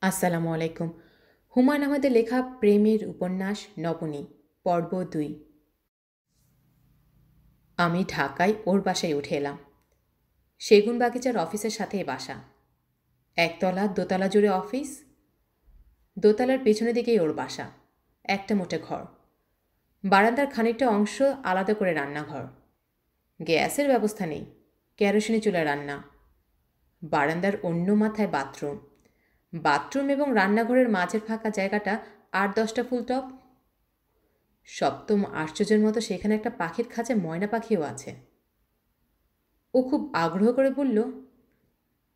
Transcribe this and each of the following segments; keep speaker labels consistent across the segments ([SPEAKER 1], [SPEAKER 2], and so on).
[SPEAKER 1] আসসালামু আলাইকুম। হুমায়ূন আহমেদের লেখা প্রেমের উপন্যাস নবনী, পর্ব ২। আমি ঢাকায় ওর বাসায় উঠে এলাম। সেগুনবাগিচার অফিসের সাথে এ বাসা। একতলা দোতলা জুড়ে অফিস। দোতলার পেছনের দিকেই ওর বাসা। একটা মোটে ঘর। বারান্দার খানিকটা অংশ আলাদা করে রান্নাঘর। গ্যাসের ব্যবস্থা নেই, কেরোসিনে চুলায় রান্না। বারান্দার অন্য মাথায় বাথরুম। বাথরুম এবং রান্নাঘরের মাঝের ফাঁকা জায়গাটা ৮-১০টা ফুলটব। সপ্তম আশ্চর্যের মতো সেখানে একটা পাখির খাঁচায় ময়না পাখিও আছে। ও খুব আগ্রহ করে বলল,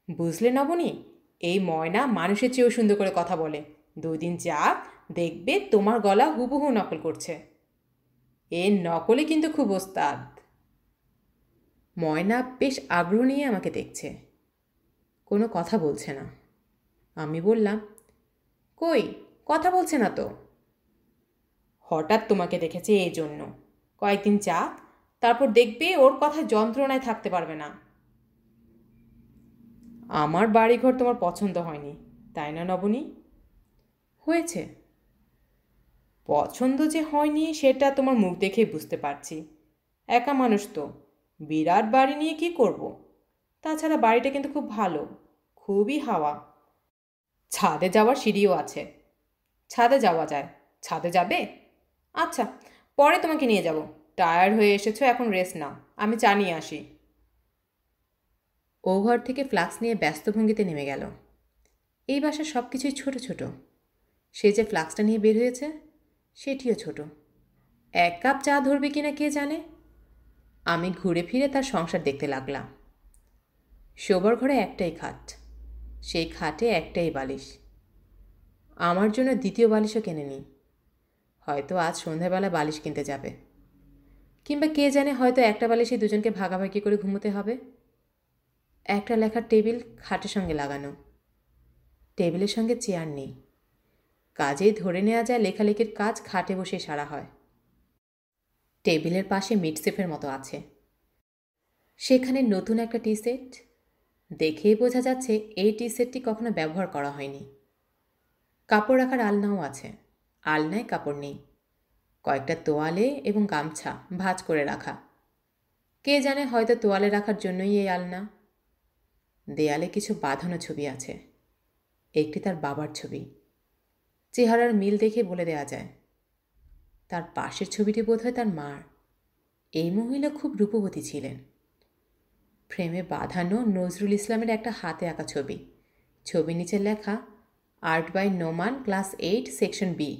[SPEAKER 1] বুঝলে নবনী, এই ময়না মানুষের চেয়েও সুন্দর করে কথা বলে। ২ দিন যাক, দেখবে তোমার গলা হুবহু নকল করছে। এর নকলে কিন্তু খুব ওস্তাদ। ময়না বেশ আগ্রহ নিয়ে আমাকে দেখছে, কোনো কথা বলছে না। আমি বললাম, কই, কথা বলছে না তো। হঠাৎ তোমাকে দেখেছে এই জন্য। কয়েকদিন যাক, তারপর দেখবে ওর কথা যন্ত্রণায় থাকতে পারবে না। আমার বাড়িঘর তোমার পছন্দ হয়নি, তাই না নবনী? হয়েছে। পছন্দ যে হয়নি সেটা তোমার মুখ দেখেই বুঝতে পারছি। একা মানুষ তো, বিরাট বাড়ি নিয়ে কি করব। তাছাড়া বাড়িটা কিন্তু খুব ভালো, খুবই হাওয়া। ছাদে যাওয়ার সিঁড়িও আছে। ছাদে যাওয়া যায়। ছাদে যাবে? আচ্ছা, পরে তোমাকে নিয়ে যাব। টায়ার্ড হয়ে এসেছো, এখন রেস্ট নাও, আমি চা নিয়ে আসি। ও ঘর থেকে ফ্লাক্স নিয়ে ব্যস্ত ভঙ্গিতে নেমে গেল। এই বাসার সব কিছুই ছোট ছোট। সে যে ফ্লাক্সটা নিয়ে বের হয়েছে সেটিও ছোট। ১ কাপ চা ধরবে কিনা কে জানে। আমি ঘুরে ফিরে তার সংসার দেখতে লাগলাম। শোবার ঘরে একটাই খাট, সেই খাটে একটাই বালিশ। আমার জন্য দ্বিতীয় বালিশও কেনেনি। হয়তো আজ সন্ধ্যাবেলা বালিশ কিনতে যাবে, কিংবা কে জানে, হয়তো একটা বালিশে দুজনকে ভাগাভাগি করে ঘুমোতে হবে। একটা লেখার টেবিল খাটের সঙ্গে লাগানো। টেবিলের সঙ্গে চেয়ার নেই, কাজেই ধরে নেওয়া যায় লেখালেখির কাজ খাটে বসে সারা হয়। টেবিলের পাশে মিটসেফের মতো আছে, সেখানে নতুন একটা টি সেট। দেখেই বোঝা যাচ্ছে এই টি সেটটি কখনো ব্যবহার করা হয়নি। কাপড় রাখার আলনাও আছে, আলনায় কাপড় নেই। কয়েকটা তোয়ালে এবং গামছা ভাঁজ করে রাখা। কে জানে, হয়তো তোয়ালে রাখার জন্যই এই আলনা। দেয়ালে কিছু বাঁধানো ছবি আছে। একটি তার বাবার ছবি, চেহারার মিল দেখে বলে দেওয়া যায়। তার পাশের ছবিটি বোধহয় তার মার। এই মহিলা খুব রূপবতী ছিলেন। ফ্রেমে বাঁধানো নজরুল ইসলামের একটা হাতে আঁকা ছবি। ছবির নিচে লেখা, art by Noman, class 8, section B.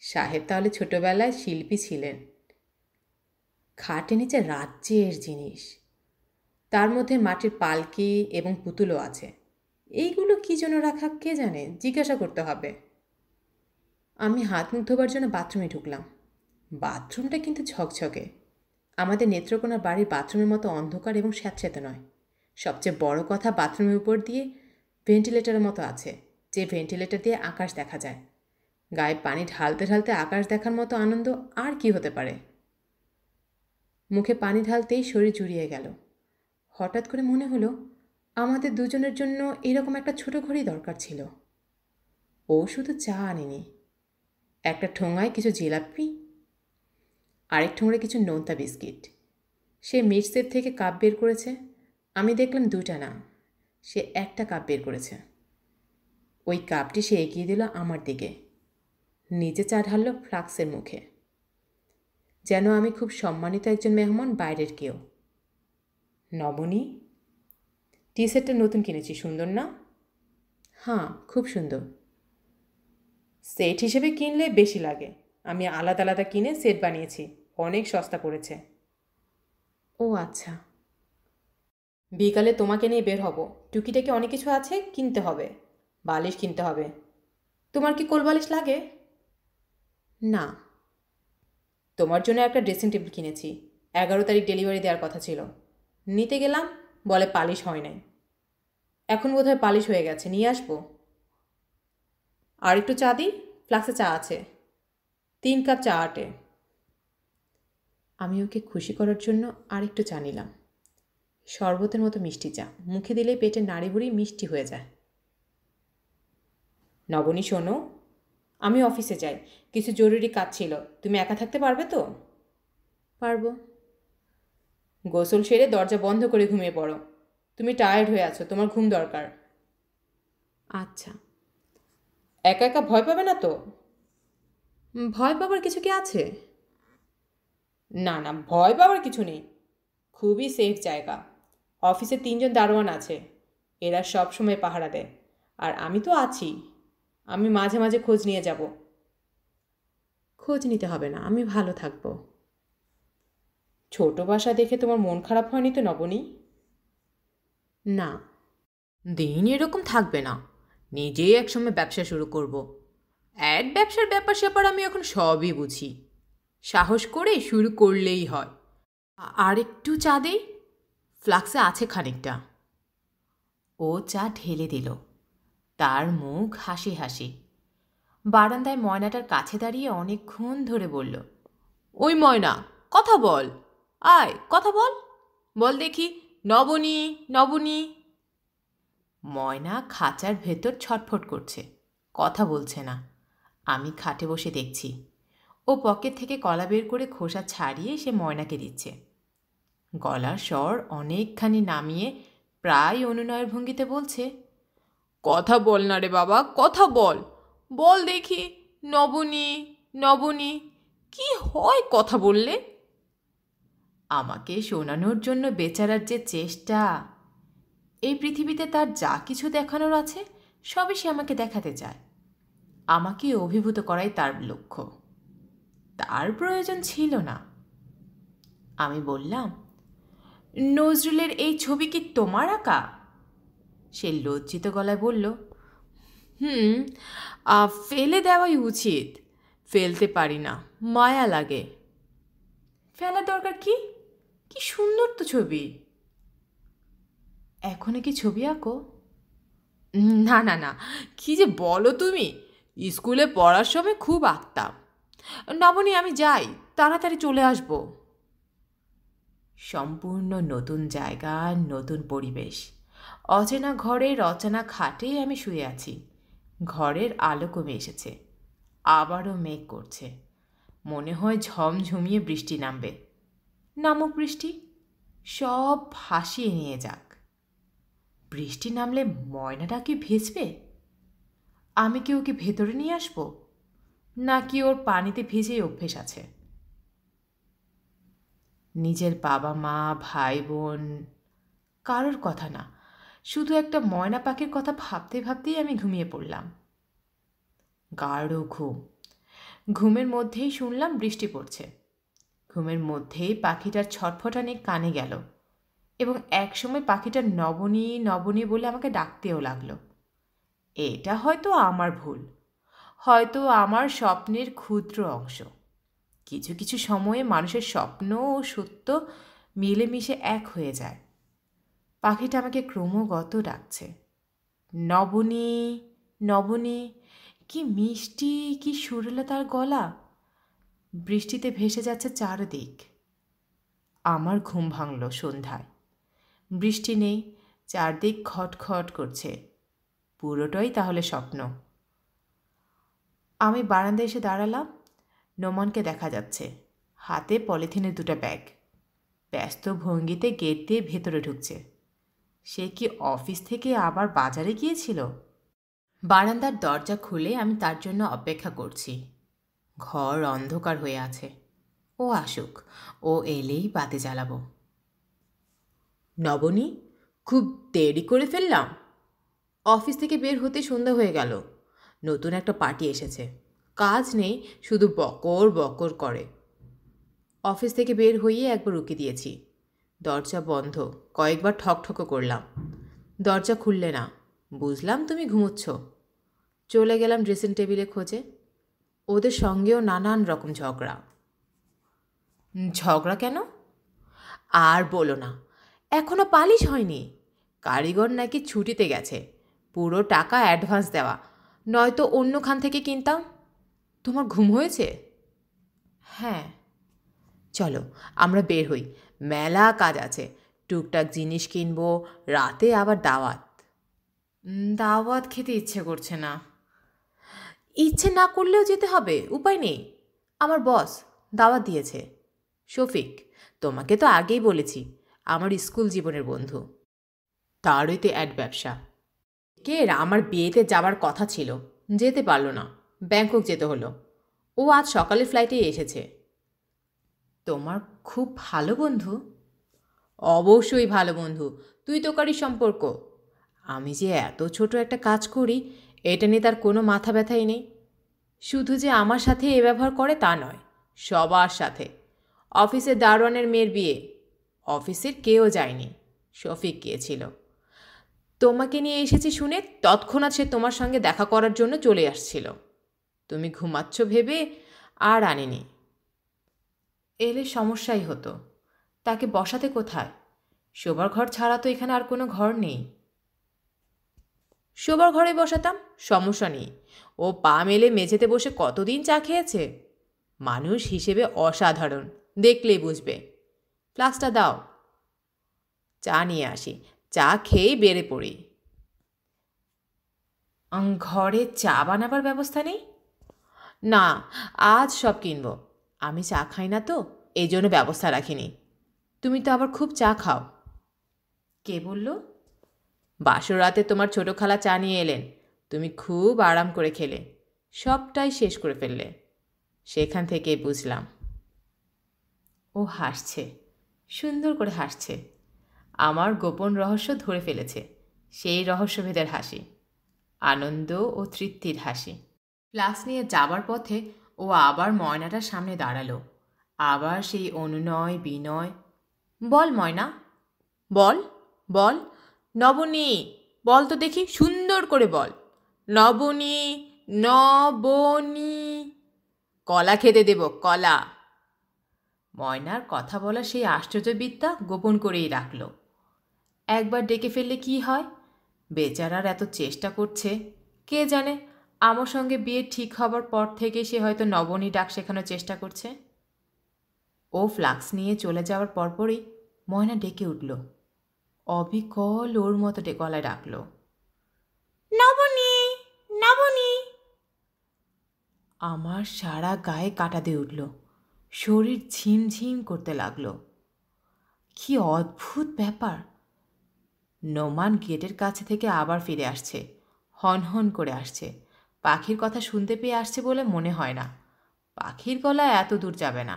[SPEAKER 1] সাহেব তাহলে ছোটবেলায় শিল্পী ছিলেন। খাটের নিচে রাজ্যের জিনিস, তার মধ্যে মাটির পালকি এবং পুতুলও আছে। এইগুলো কী জন্য রাখা কে জানে, জিজ্ঞাসা করতে হবে। আমি হাত মুখ ধোবার জন্য বাথরুমে ঢুকলাম। বাথরুমটা কিন্তু ঝকঝকে। আমাদের নেত্রকোনার বাড়ির বাথরুমের মতো অন্ধকার এবং স্যাঁতস্যাঁতে নয়। সবচেয়ে বড় কথা, বাথরুমের উপর দিয়ে ভেন্টিলেটরের মতো আছে, যে ভেন্টিলেটর দিয়ে আকাশ দেখা যায়। গায়ে পানি ঢালতে ঢালতে আকাশ দেখার মতো আনন্দ আর কি হতে পারে। মুখে পানি ঢালতেই শরীর জুড়িয়ে গেল। হঠাৎ করে মনে হলো, আমাদের দুজনের জন্য এরকম একটা ছোট ঘড়ি দরকার ছিল। ও শুধু চা আনেনি, একটা ঠোঙায় কিছু জিলাপি, আরেক ঠোঙায় কিছু নোনতা বিস্কিট। সে মিটসেপ থেকে কাপ বের করেছে। আমি দেখলাম 2টা না, সে একটা কাপ বের করেছে। ওই কাপটি সে এগিয়ে দিল আমার দিকে। নিজে চা ঢালল ফ্লাক্সের মুখে, যেন আমি খুব সম্মানিত একজন মেহমান, বাইরের কেউ। নবনী, টি সেটটা নতুন কিনেছি, সুন্দর না? হ্যাঁ, খুব সুন্দর। সেট হিসেবে কিনলে বেশি লাগে, আমি আলাদা আলাদা কিনে সেট বানিয়েছি, অনেক সস্তা পড়েছে। ও আচ্ছা। বিকালে তোমাকে নিয়ে বের হব। টুকিটাকি অনেক কিছু আছে, কিনতে হবে। বালিশ কিনতে হবে। তোমার কি কোল বালিশ লাগে? না। তোমার জন্য একটা ড্রেসিং টেবিল কিনেছি, 11 তারিখ ডেলিভারি দেওয়ার কথা ছিল। নিতে গেলাম, বলে পালিশ হয় নাই। এখন বোধহয় পালিশ হয়ে গেছে, নিয়ে আসবো। আর একটু চা দিই? ফ্লাক্সে চা আছে। 3 কাপ চা আটে। আমি ওকে খুশি করার জন্য আরেকটু চা নিলাম। শরবতের মতো মিষ্টি চা, মুখে দিলেই পেটে নাড়ি বুড়ি মিষ্টি হয়ে যায়। নবনী শোনো, আমি অফিসে যাই, কিছু জরুরি কাজ ছিল। তুমি একা থাকতে পারবে তো? পারবো। গোসল সেরে দরজা বন্ধ করে ঘুমিয়ে পড়ো। তুমি টায়ার্ড হয়ে আছো, তোমার ঘুম দরকার। আচ্ছা। একা একা ভয় পাবে না তো? ভয় পাবার কিছু কি আছে? না না, ভয় পাওয়ার কিছু নেই। খুবই সেফ জায়গা। অফিসে 3জন দারোয়ান আছে, এরা সব সময় পাহারা দেয়। আর আমি তো আছি, আমি মাঝে মাঝে খোঁজ নিয়ে যাব। খোঁজ নিতে হবে না, আমি ভালো থাকবো। ছোট বাসা দেখে তোমার মন খারাপ হয়নি তো নবনী? না। দিন এরকম থাকবে না। নিজেই একসময় ব্যবসা শুরু করব। ব্যবসার ব্যাপার স্যাপার আমি এখন সবই বুঝি। সাহস করে শুরু করলেই হয়। আর একটু চা দেই? ফ্লাক্সে আছে খানিকটা। ও চা ঢেলে দিল। তার মুখ হাসি হাসি। বারান্দায় ময়নাটার কাছে দাঁড়িয়ে অনেকক্ষণ ধরে বলল, ওই ময়না, কথা বল। আয় কথা বল, বল দেখি, নবনী নবনী। ময়না খাঁচার ভেতর ছটফট করছে, কথা বলছে না। আমি খাটে বসে দেখছি। ও পকেট থেকে কলা বের করে খোসা ছাড়িয়ে সে ময়নাকে দিচ্ছে। গলার স্বর অনেকখানি নামিয়ে প্রায় অনুনয়ের ভঙ্গিতে বলছে, কথা বল না রে বাবা, কথা বল, বল দেখি, নবনী নবনী, কি হয় কথা বললে? আমাকে শোনানোর জন্য বেচারার যে চেষ্টা! এই পৃথিবীতে তার যা কিছু দেখানোর আছে সবই সে আমাকে দেখাতে চায়। আমাকে অভিভূত করাই তার লক্ষ্য। তার প্রয়োজন ছিল না। আমি বললাম, নজরুলের এই ছবি কি তোমার আঁকা? সে লজ্জিত গলায় বলল, হুম, ফেলে দেওয়াই উচিত। ফেলতে পারি না, মায়া লাগে। ফেলার দরকার কি? কি সুন্দর তো ছবি। এখনো কি ছবি আঁকো? না না না, কি যে বলো তুমি! স্কুলে পড়ার সময় খুব আঁকতাম। নবনী, আমি যাই, তাড়াতাড়ি চলে আসব। সম্পূর্ণ নতুন জায়গা, নতুন পরিবেশ। অচেনা ঘরের অচেনা খাটে আমি শুয়ে আছি। ঘরের আলো কমে এসেছে, আবারও মেঘ করছে। মনে হয় ঝমঝমিয়ে বৃষ্টি নামবে। নামুক বৃষ্টি, সব ভাসিয়ে নিয়ে যাক। বৃষ্টি নামলে ময়নাটা কি ভিজবে? আমি কি ওকে ভেতরে নিয়ে আসব, নাকি ওর পানিতে ভিজেই অভ্যেস আছে? নিজের বাবা মা ভাই বোন কারোর কথা না, শুধু একটা ময়না পাখির কথা ভাবতে ভাবতেই আমি ঘুমিয়ে পড়লাম। গাঢ় ঘুম। ঘুমের মধ্যেই শুনলাম বৃষ্টি পড়ছে। ঘুমের মধ্যেই পাখিটার ছটফটানি কানে গেল, এবং একসময় পাখিটার নবনী নবনী বলে আমাকে ডাকতেও লাগলো। এটা হয়তো আমার ভুল, হয়তো আমার স্বপ্নের ক্ষুদ্র অংশ। কিছু কিছু সময়ে মানুষের স্বপ্ন ও সত্য মিলেমিশে এক হয়ে যায়। পাখিটা আমাকে ক্রমাগত ডাকছে, নবনী নবনী। কি মিষ্টি, কি সুরেলা তার গলা! বৃষ্টিতে ভেসে যাচ্ছে চারদিক। আমার ঘুম ভাঙল সন্ধ্যায়। বৃষ্টি নেই, চারদিক খটখট করছে। পুরোটাই তাহলে স্বপ্ন। আমি বারান্দায় এসে দাঁড়ালাম। নোমানকে দেখা যাচ্ছে, হাতে পলিথিনের 2টা ব্যাগ। ব্যস্ত ভঙ্গিতে গেট দিয়ে ভেতরে ঢুকছে। সে কি অফিস থেকে আবার বাজারে গিয়েছিল? বারান্দার দরজা খুলে আমি তার জন্য অপেক্ষা করছি। ঘর অন্ধকার হয়ে আছে। ও আসুক, ও এলেই বাতি জ্বালাবো। নবনী, খুব দেরি করে ফেললাম? অফিস থেকে বের হতে সন্ধ্যা হয়ে গেল। নতুন একটা পার্টি এসেছে, কাজ নেই, শুধু বকর বকর করে। অফিস থেকে বের হইয়ে একবার উকি দিয়েছি, দরজা বন্ধ। কয়েকবার ঠকঠকও করলাম, দরজা খুললে না। বুঝলাম তুমি ঘুমোচ্ছ। চলে গেলাম ড্রেসিং টেবিলে খোঁজে। ওদের সঙ্গেও নানান রকম ঝগড়া। ঝগড়া কেন? আর বলো না, এখনও পালিশ হয়নি। কারিগর নাকি ছুটিতে গেছে, পুরো টাকা অ্যাডভান্স দেওয়া, নয়তো অন্য খান থেকে কিনতাম। তোমার ঘুম হয়েছে? হ্যাঁ। চলো আমরা বের হই, মেলা কাজ আছে। টুকটাক জিনিস কিনবো, রাতে আবার দাওয়াত। দাওয়াত খেতে ইচ্ছে করছে না। ইচ্ছে না করলেও যেতে হবে, উপায় নেই। আমার বস দাওয়াত দিয়েছে। শফিক, তোমাকে তো আগেই বলেছি, আমার স্কুল জীবনের বন্ধু। তারই তো অ্যাড ব্যবসা। কে আমার বিয়েতে যাবার কথা ছিল, যেতে পারল না, ব্যাংকক যেতে হলো। ও আজ সকালের ফ্লাইটেই এসেছে। তোমার খুব ভালো বন্ধু? অবশ্যই ভালো বন্ধু, তুই তোকারি সম্পর্ক। আমি যে এত ছোট একটা কাজ করি এটা নিয়ে তার কোনো মাথা ব্যথাই নেই। শুধু যে আমার সাথে এ ব্যবহার করে তা নয়, সবার সাথে। অফিসের দারোয়ানের মেয়ের বিয়ে, অফিসের কেউ যায়নি, শফিক গিয়েছিল। তোমাকে নিয়ে এসেছি শুনে তৎক্ষণাৎ সে তোমার সঙ্গে দেখা করার জন্য চলে আসছিল। তুমি ঘুমাচ্ছ ভেবে আর আনিনি। এলে সমস্যাই হতো। তাকে বসাতে কোথায়? শোবার ঘর ছাড়া তো এখানে আর কোনো ঘর নেই। শোবার ঘরে বসাতাম, সমস্যা নেই। ও পা মেলে মেঝেতে বসে কতদিন চা খেয়েছে। মানুষ হিসেবে অসাধারণ, দেখলেই বুঝবে। ফ্লাস্কটা দাও, চা নিয়ে আসি, চা খেয়েই বেড়ে পড়ি। ঘরে চা বানাবার ব্যবস্থা নেই? না, আজ সব কিনব। আমি চা খাই না তো, এই জন্য ব্যবস্থা রাখিনি। তুমি তো আবার খুব চা খাও। কে বলল? বাসর রাতে তোমার ছোটো খালা চা নিয়ে এলেন, তুমি খুব আরাম করে খেলে, সবটাই শেষ করে ফেললে। সেখান থেকেই বুঝলাম। ও হাসছে, সুন্দর করে হাসছে। আমার গোপন রহস্য ধরে ফেলেছে, সেই রহস্যভেদের হাসি, আনন্দ ও তৃপ্তির হাসি। ক্লাস নিয়ে যাবার পথে ও আবার ময়নাটার সামনে দাঁড়ালো। আবার সেই অনুনয় বিনয়। বল ময়না, বল বল, নবনী, বল তো দেখি, সুন্দর করে বল। নবনী, নবনী, কলা খেতে দেব, কলা। ময়নার কথা বলা সেই আশ্চর্যবিদ্যা গোপন করেই রাখল। একবার ডেকে ফেললে কি হয়? বেচারার এত চেষ্টা করছে, কে জানে আমার সঙ্গে বিয়ে ঠিক হবার পর থেকে সে হয়তো নবনী ডাক শেখানোর চেষ্টা করছে। ও ফ্লাক্স নিয়ে চলে যাওয়ার পরপরই ময়না ডেকে উঠল, অবিকল ওর মতো গলায় ডাকল, নবনী, নবনী। আমার সারা গায়ে কাঁটা দিয়ে উঠল, শরীর ঝিমঝিম করতে লাগলো। কি অদ্ভুত ব্যাপার! নোমান গেটের কাছে থেকে আবার ফিরে আসছে, হনহন করে আসছে। পাখির কথা শুনতে পেয়ে আসছে বলে মনে হয় না। পাখির গলা এত দূর যাবে না,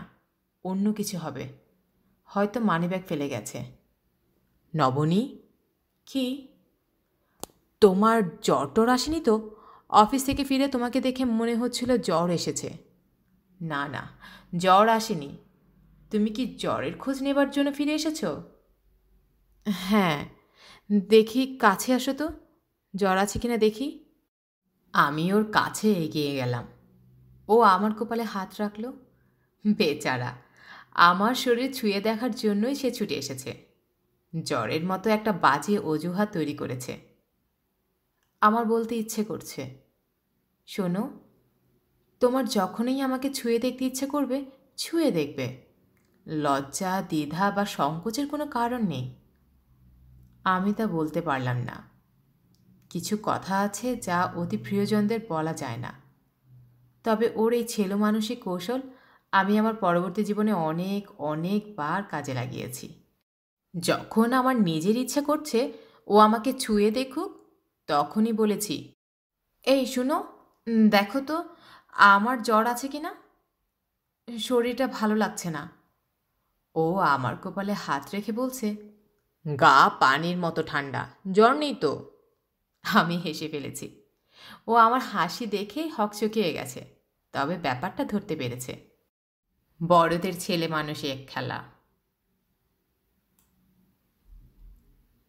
[SPEAKER 1] অন্য কিছু হবে, হয়তো মানিব্যাগ ফেলে গেছে। নবনী? কি? তোমার জ্বর টর আসেনি তো? অফিস থেকে ফিরে তোমাকে দেখে মনে হচ্ছিল জ্বর এসেছে। না না, জ্বর আসেনি। তুমি কি জ্বরের খোঁজ নেবার জন্য ফিরে এসেছ? হ্যাঁ। দেখি কাছে আসো তো, জ্বর আছে কিনা দেখি। আমি ওর কাছে এগিয়ে গেলাম। ও আমার কপালে হাত রাখল। বেচারা, আমার শরীর ছুঁয়ে দেখার জন্যই সে ছুটে এসেছে। জ্বরের মতো একটা বাজে অজুহাত তৈরি করেছে। আমার বলতে ইচ্ছে করছে, শোনো, তোমার যখনই আমাকে ছুঁয়ে দেখতে ইচ্ছে করবে, ছুঁয়ে দেখবে। লজ্জা, দ্বিধা বা সংকোচের কোনো কারণ নেই। আমি তা বলতে পারলাম না। কিছু কথা আছে যা অতি প্রিয়জনদের বলা যায় না। তবে ওর এই ছেলেমানুষি কৌশল আমি আমার পরবর্তী জীবনে অনেক অনেকবার কাজে লাগিয়েছি। যখন আমার নিজের ইচ্ছে করছে ও আমাকে ছুঁয়ে দেখুক, তখনই বলেছি, এই শুনো, দেখো তো আমার জ্বর আছে কি না, শরীরটা ভালো লাগছে না। ও আমার কপালে হাত রেখে বলছে, গা পানির মতো ঠান্ডা, জ্বর নেই তো। আমি হেসে ফেলেছি। ও আমার হাসি দেখে হকচকিয়ে গেছে, তবে ব্যাপারটা ধরতে পেরেছে। বড়দের ছেলে মানুষই এক খেলা।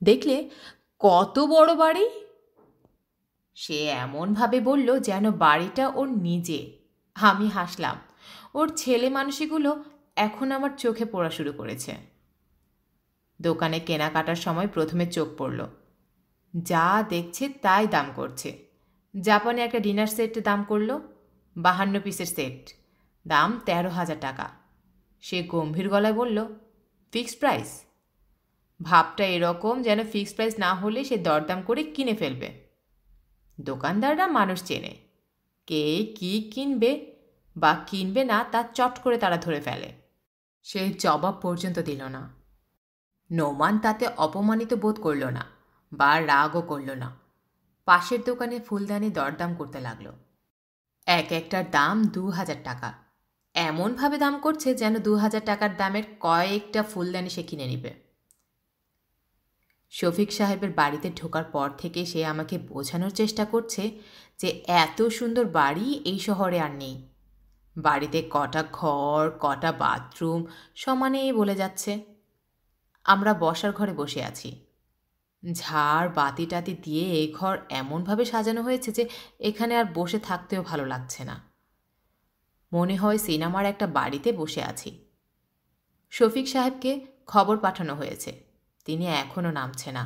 [SPEAKER 1] দেখলে কত বড় বাড়ি? সে এমনভাবে বলল যেন বাড়িটা ওর নিজে। আমি হাসলাম। ওর ছেলে মানুষগুলো এখন আমার চোখে পড়া শুরু করেছে। দোকানে কেনাকাটার সময় প্রথমে চোখ পড়ল, যা দেখছে তাই দাম করছে। জাপানে একটা ডিনার সেটের দাম করল 52 পিসের সেট, দাম 13,000 টাকা। সে গম্ভীর গলায় বলল, ফিক্সড প্রাইস? ভাবটা এরকম যেন ফিক্সড প্রাইস না হলে সে দরদাম করে কিনে ফেলবে। দোকানদাররা মানুষ চেনে, কে কি কিনবে বা কিনবে না তা চট করে তারা ধরে ফেলে। সে জবাব পর্যন্ত দিল না। নোমান তাতে অপমানিত বোধ করল না বা রাগও করল না। পাশের দোকানে ফুলদানি দরদাম করতে লাগলো। এক একটার দাম 2000 টাকা। এমনভাবে দাম করছে যেন 2000 টাকার দামের কয়েকটা ফুলদানি সে কিনে নেবে। শফিক সাহেবের বাড়িতে ঢোকার পর থেকে সে আমাকে বোঝানোর চেষ্টা করছে যে এত সুন্দর বাড়ি এই শহরে আর নেই। বাড়িতে কটা ঘর, কটা বাথরুম সমানেই বলে যাচ্ছে। আমরা বসার ঘরে বসে আছি। ঝাড় বাতি টাতি দিয়ে এই ঘর এমনভাবে সাজানো হয়েছে যে এখানে আর বসে থাকতেও ভালো লাগছে না। মনে হয় সিনেমার একটা বাড়িতে বসে আছি। শফিক সাহেবকে খবর পাঠানো হয়েছে, তিনি এখনও নামছে না।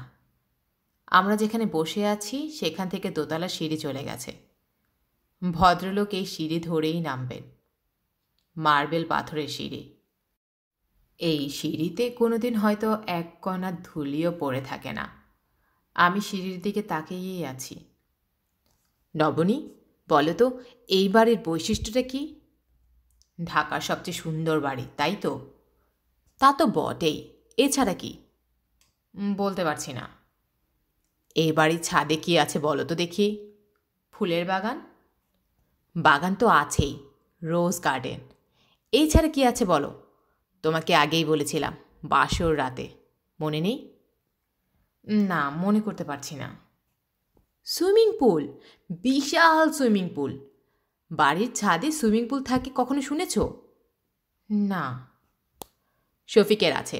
[SPEAKER 1] আমরা যেখানে বসে আছি সেখান থেকে দোতলা সিঁড়ি চলে গেছে। ভদ্রলোক এই সিঁড়ি ধরেই নামবেন। মার্বেল পাথরের সিঁড়ি। এই সিঁড়িতে কোনোদিন হয়তো এক কণা ধুলিও পড়ে থাকে না। আমি সিঁড়ির দিকে তাকিয়েই আছি। নবনী, বলো তো এই বাড়ির বৈশিষ্ট্যটা কি? ঢাকার সবচেয়ে সুন্দর বাড়ি, তাই তো? তা তো বটেই, এছাড়া কি? বলতে পারছি না। এই বাড়ির ছাদে কি আছে বলো তো দেখি। ফুলের বাগান। বাগান তো আছেই, রোজ গার্ডেন। এই ছাড়া কি আছে বলো? তোমাকে আগেই বলেছিলাম, বাসর রাতে, মনে নেই? না, মনে করতে পারছি না। সুইমিং পুল, বিশাল সুইমিং পুল। বাড়ির ছাদে সুইমিং পুল থাকে কখনো শুনেছ? না। শফিকের আছে।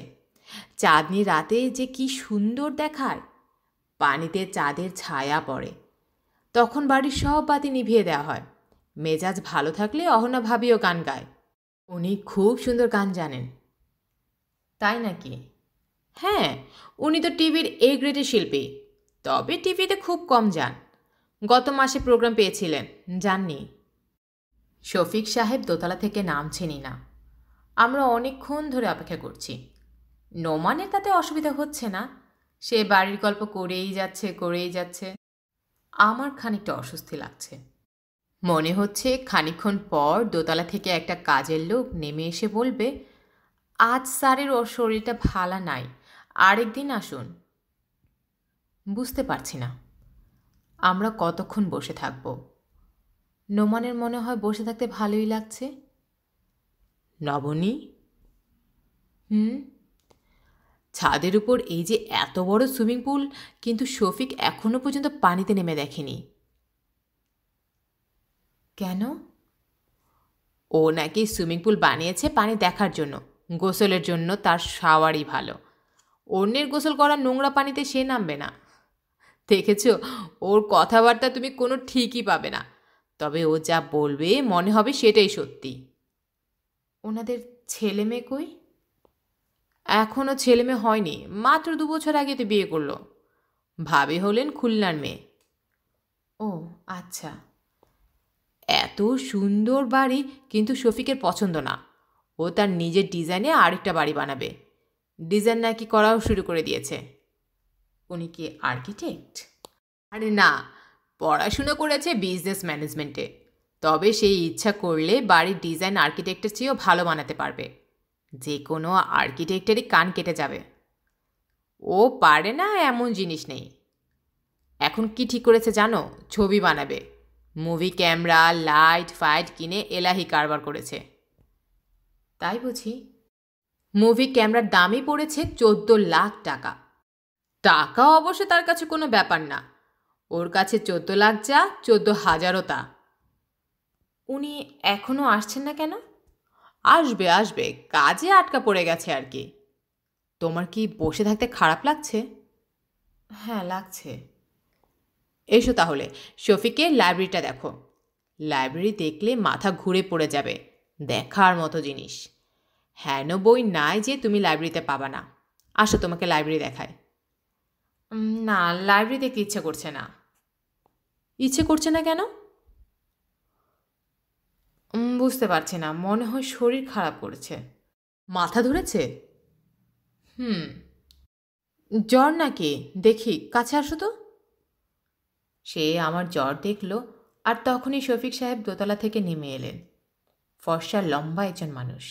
[SPEAKER 1] চাঁদনি রাতে যে কি সুন্দর দেখায়। পানিতে চাঁদের ছায়া পড়ে, তখন বাড়ির সব বাতি নিভিয়ে দেওয়া হয়। মেজাজ ভালো থাকলে অহনা ভাবিও গান গায়। উনি খুব সুন্দর গান জানেন। তাই নাকি? হ্যাঁ, উনি তো টিভির এ গ্রেডের শিল্পী। তবে টিভিতে খুব কম যান। গত মাসে প্রোগ্রাম পেয়েছিলেন, যাননি? শফিক সাহেব দোতলা থেকে নামছেনই না। আমরা অনেকক্ষণ ধরে অপেক্ষা করছি। নোমানের তাতে অসুবিধা হচ্ছে না, সে বাড়ির গল্প করেই যাচ্ছে। আমার খানিকটা অস্বস্তি লাগছে। মনে হচ্ছে খানিকক্ষণ পর দোতলা থেকে একটা কাজের লোক নেমে এসে বলবে, আজ স্যারের ওর শরীরটা ভালো নাই, আরেকদিন আসুন। বুঝতে পারছি না আমরা কতক্ষণ বসে থাকব। নোমানের মনে হয় বসে থাকতে ভালোই লাগছে। নবনী। ছাদের উপর এই যে এত বড় সুইমিং পুল, কিন্তু শফিক এখনো পর্যন্ত পানিতে নেমে দেখেনি। কেন? ও নাকি সুইমিং পুল বানিয়েছে পানি দেখার জন্য, গোসলের জন্য তার শাওয়ারই ভালো। অন্যের গোসল করা নোংরা পানিতে সে নামবে না। দেখেছ, ওর কথাবার্তা তুমি কোনো ঠিকই পাবে না, তবে ও যা বলবে মনে হবে সেটাই সত্যি। ওনাদের ছেলে মেয়ে কই? এখনও ছেলে মেয়ে হয়নি, মাত্র 2 বছর আগে তো বিয়ে করলো। ভাবি হলেন খুলনার মেয়ে। ও আচ্ছা। এত সুন্দর বাড়ি কিন্তু শফিকের পছন্দ না। ও তার নিজের ডিজাইনে আরেকটা বাড়ি বানাবে। ডিজাইন নাকি করাও শুরু করে দিয়েছে। উনি কি আর্কিটেক্ট? আরে না, পড়াশুনো করেছে বিজনেস ম্যানেজমেন্টে। তবে সেই ইচ্ছা করলে বাড়ির ডিজাইন আর্কিটেক্টের চেয়েও ভালো বানাতে পারবে। যে কোনো আর্কিটেক্টেরই কান কেটে যাবে। ও পারে না এমন জিনিস নেই। এখন কি ঠিক করেছে জানো? ছবি বানাবে। মুভি ক্যামেরা, লাইট ফাইট কিনে এলাহি কারবার করেছে। তাই বুঝি? মুভি ক্যামেরার দামই পড়েছে 14 লাখ টাকা। টাকা অবশ্য তার কাছে কোনো ব্যাপার না। ওর কাছে 14 লাখ যা, 14,000ও তা। উনি এখনও আসছেন না কেন? আসবে, কাজে আটকা পড়ে গেছে আর কি। তোমার কি বসে থাকতে খারাপ লাগছে? হ্যাঁ, লাগছে। এসো তাহলে, শফিকের লাইব্রেরিটা দেখো। লাইব্রেরি দেখলে মাথা ঘুরে পড়ে যাবে। দেখার মতো জিনিস। হেন বই নাই যে তুমি লাইব্রেরিতে পাবা না। আসো, তোমাকে লাইব্রেরি দেখায়। না, লাইব্রেরি দেখতে ইচ্ছে করছে না। ইচ্ছে করছে না কেন? বুঝতে পারছি না, মনে হয় শরীর খারাপ করেছে। মাথা ধরেছে? জ্বর নাকি? দেখি, কাছে আসো তো। সে আমার জ্বর দেখল, আর তখনই শফিক সাহেব দোতলা থেকে নেমে এলেন। ফর্সা লম্বা একজন মানুষ,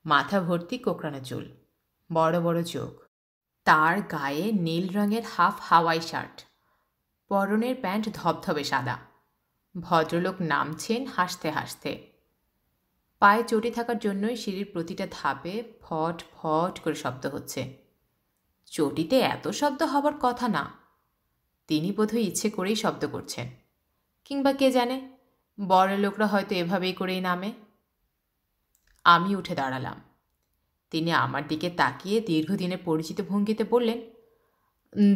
[SPEAKER 1] মাথা ভর্তি কোঁকড়ানো চুল, বড় বড় চোখ। তার গায়ে নীল রঙের হাফ হাওয়াই শার্ট, পরনের প্যান্ট ধবধবে সাদা। ভদ্রলোক নামছেন হাসতে হাসতে। পায়ে চটি থাকার জন্যই সিঁড়ির প্রতিটা ধাপে ফট ফট করে শব্দ হচ্ছে। চটিতে এত শব্দ হবার কথা না। তিনি বোধহয় ইচ্ছে করেই শব্দ করছেন, কিংবা কে জানে, বড় লোকরা হয়তো এভাবেই করেই নামে। আমি উঠে দাঁড়ালাম। তিনি আমার দিকে তাকিয়ে দীর্ঘদিনের পরিচিত ভঙ্গিতে বললেন,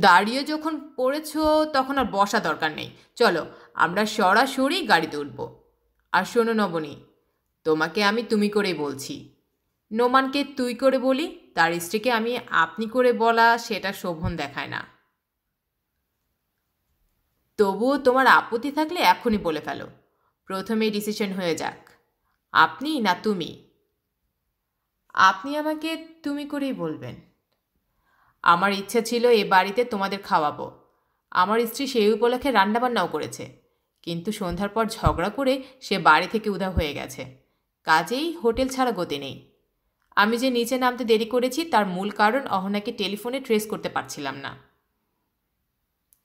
[SPEAKER 1] দাঁড়িয়ে যখন পড়েছ তখন আর বসা দরকার নেই, চলো আমরা সরাসরি গাড়িতে উঠব। আর শোনো নবনী, তোমাকে আমি তুমি করেই বলছি। নোমানকে তুই করে বলি, তার স্ত্রীকে আমি আপনি করে বলা সেটা শোভন দেখায় না। তবুও তোমার আপত্তি থাকলে এখনই বলে ফেলো, প্রথমেই ডিসিশন হয়ে যাক, আপনি না তুমি। আপনি আমাকে তুমি করেই বলবেন। আমার ইচ্ছা ছিল এ বাড়িতে তোমাদের খাওয়াবো। আমার স্ত্রী সেই উপলক্ষে রান্নাবান্নাও করেছে, কিন্তু সন্ধ্যার পর ঝগড়া করে সে বাড়ি থেকে উধাও হয়ে গেছে। কাজেই হোটেল ছাড়া গতি নেই। আমি যে নিচে নামতে দেরি করেছি তার মূল কারণ অহনাকে টেলিফোনে ট্রেস করতে পারছিলাম না।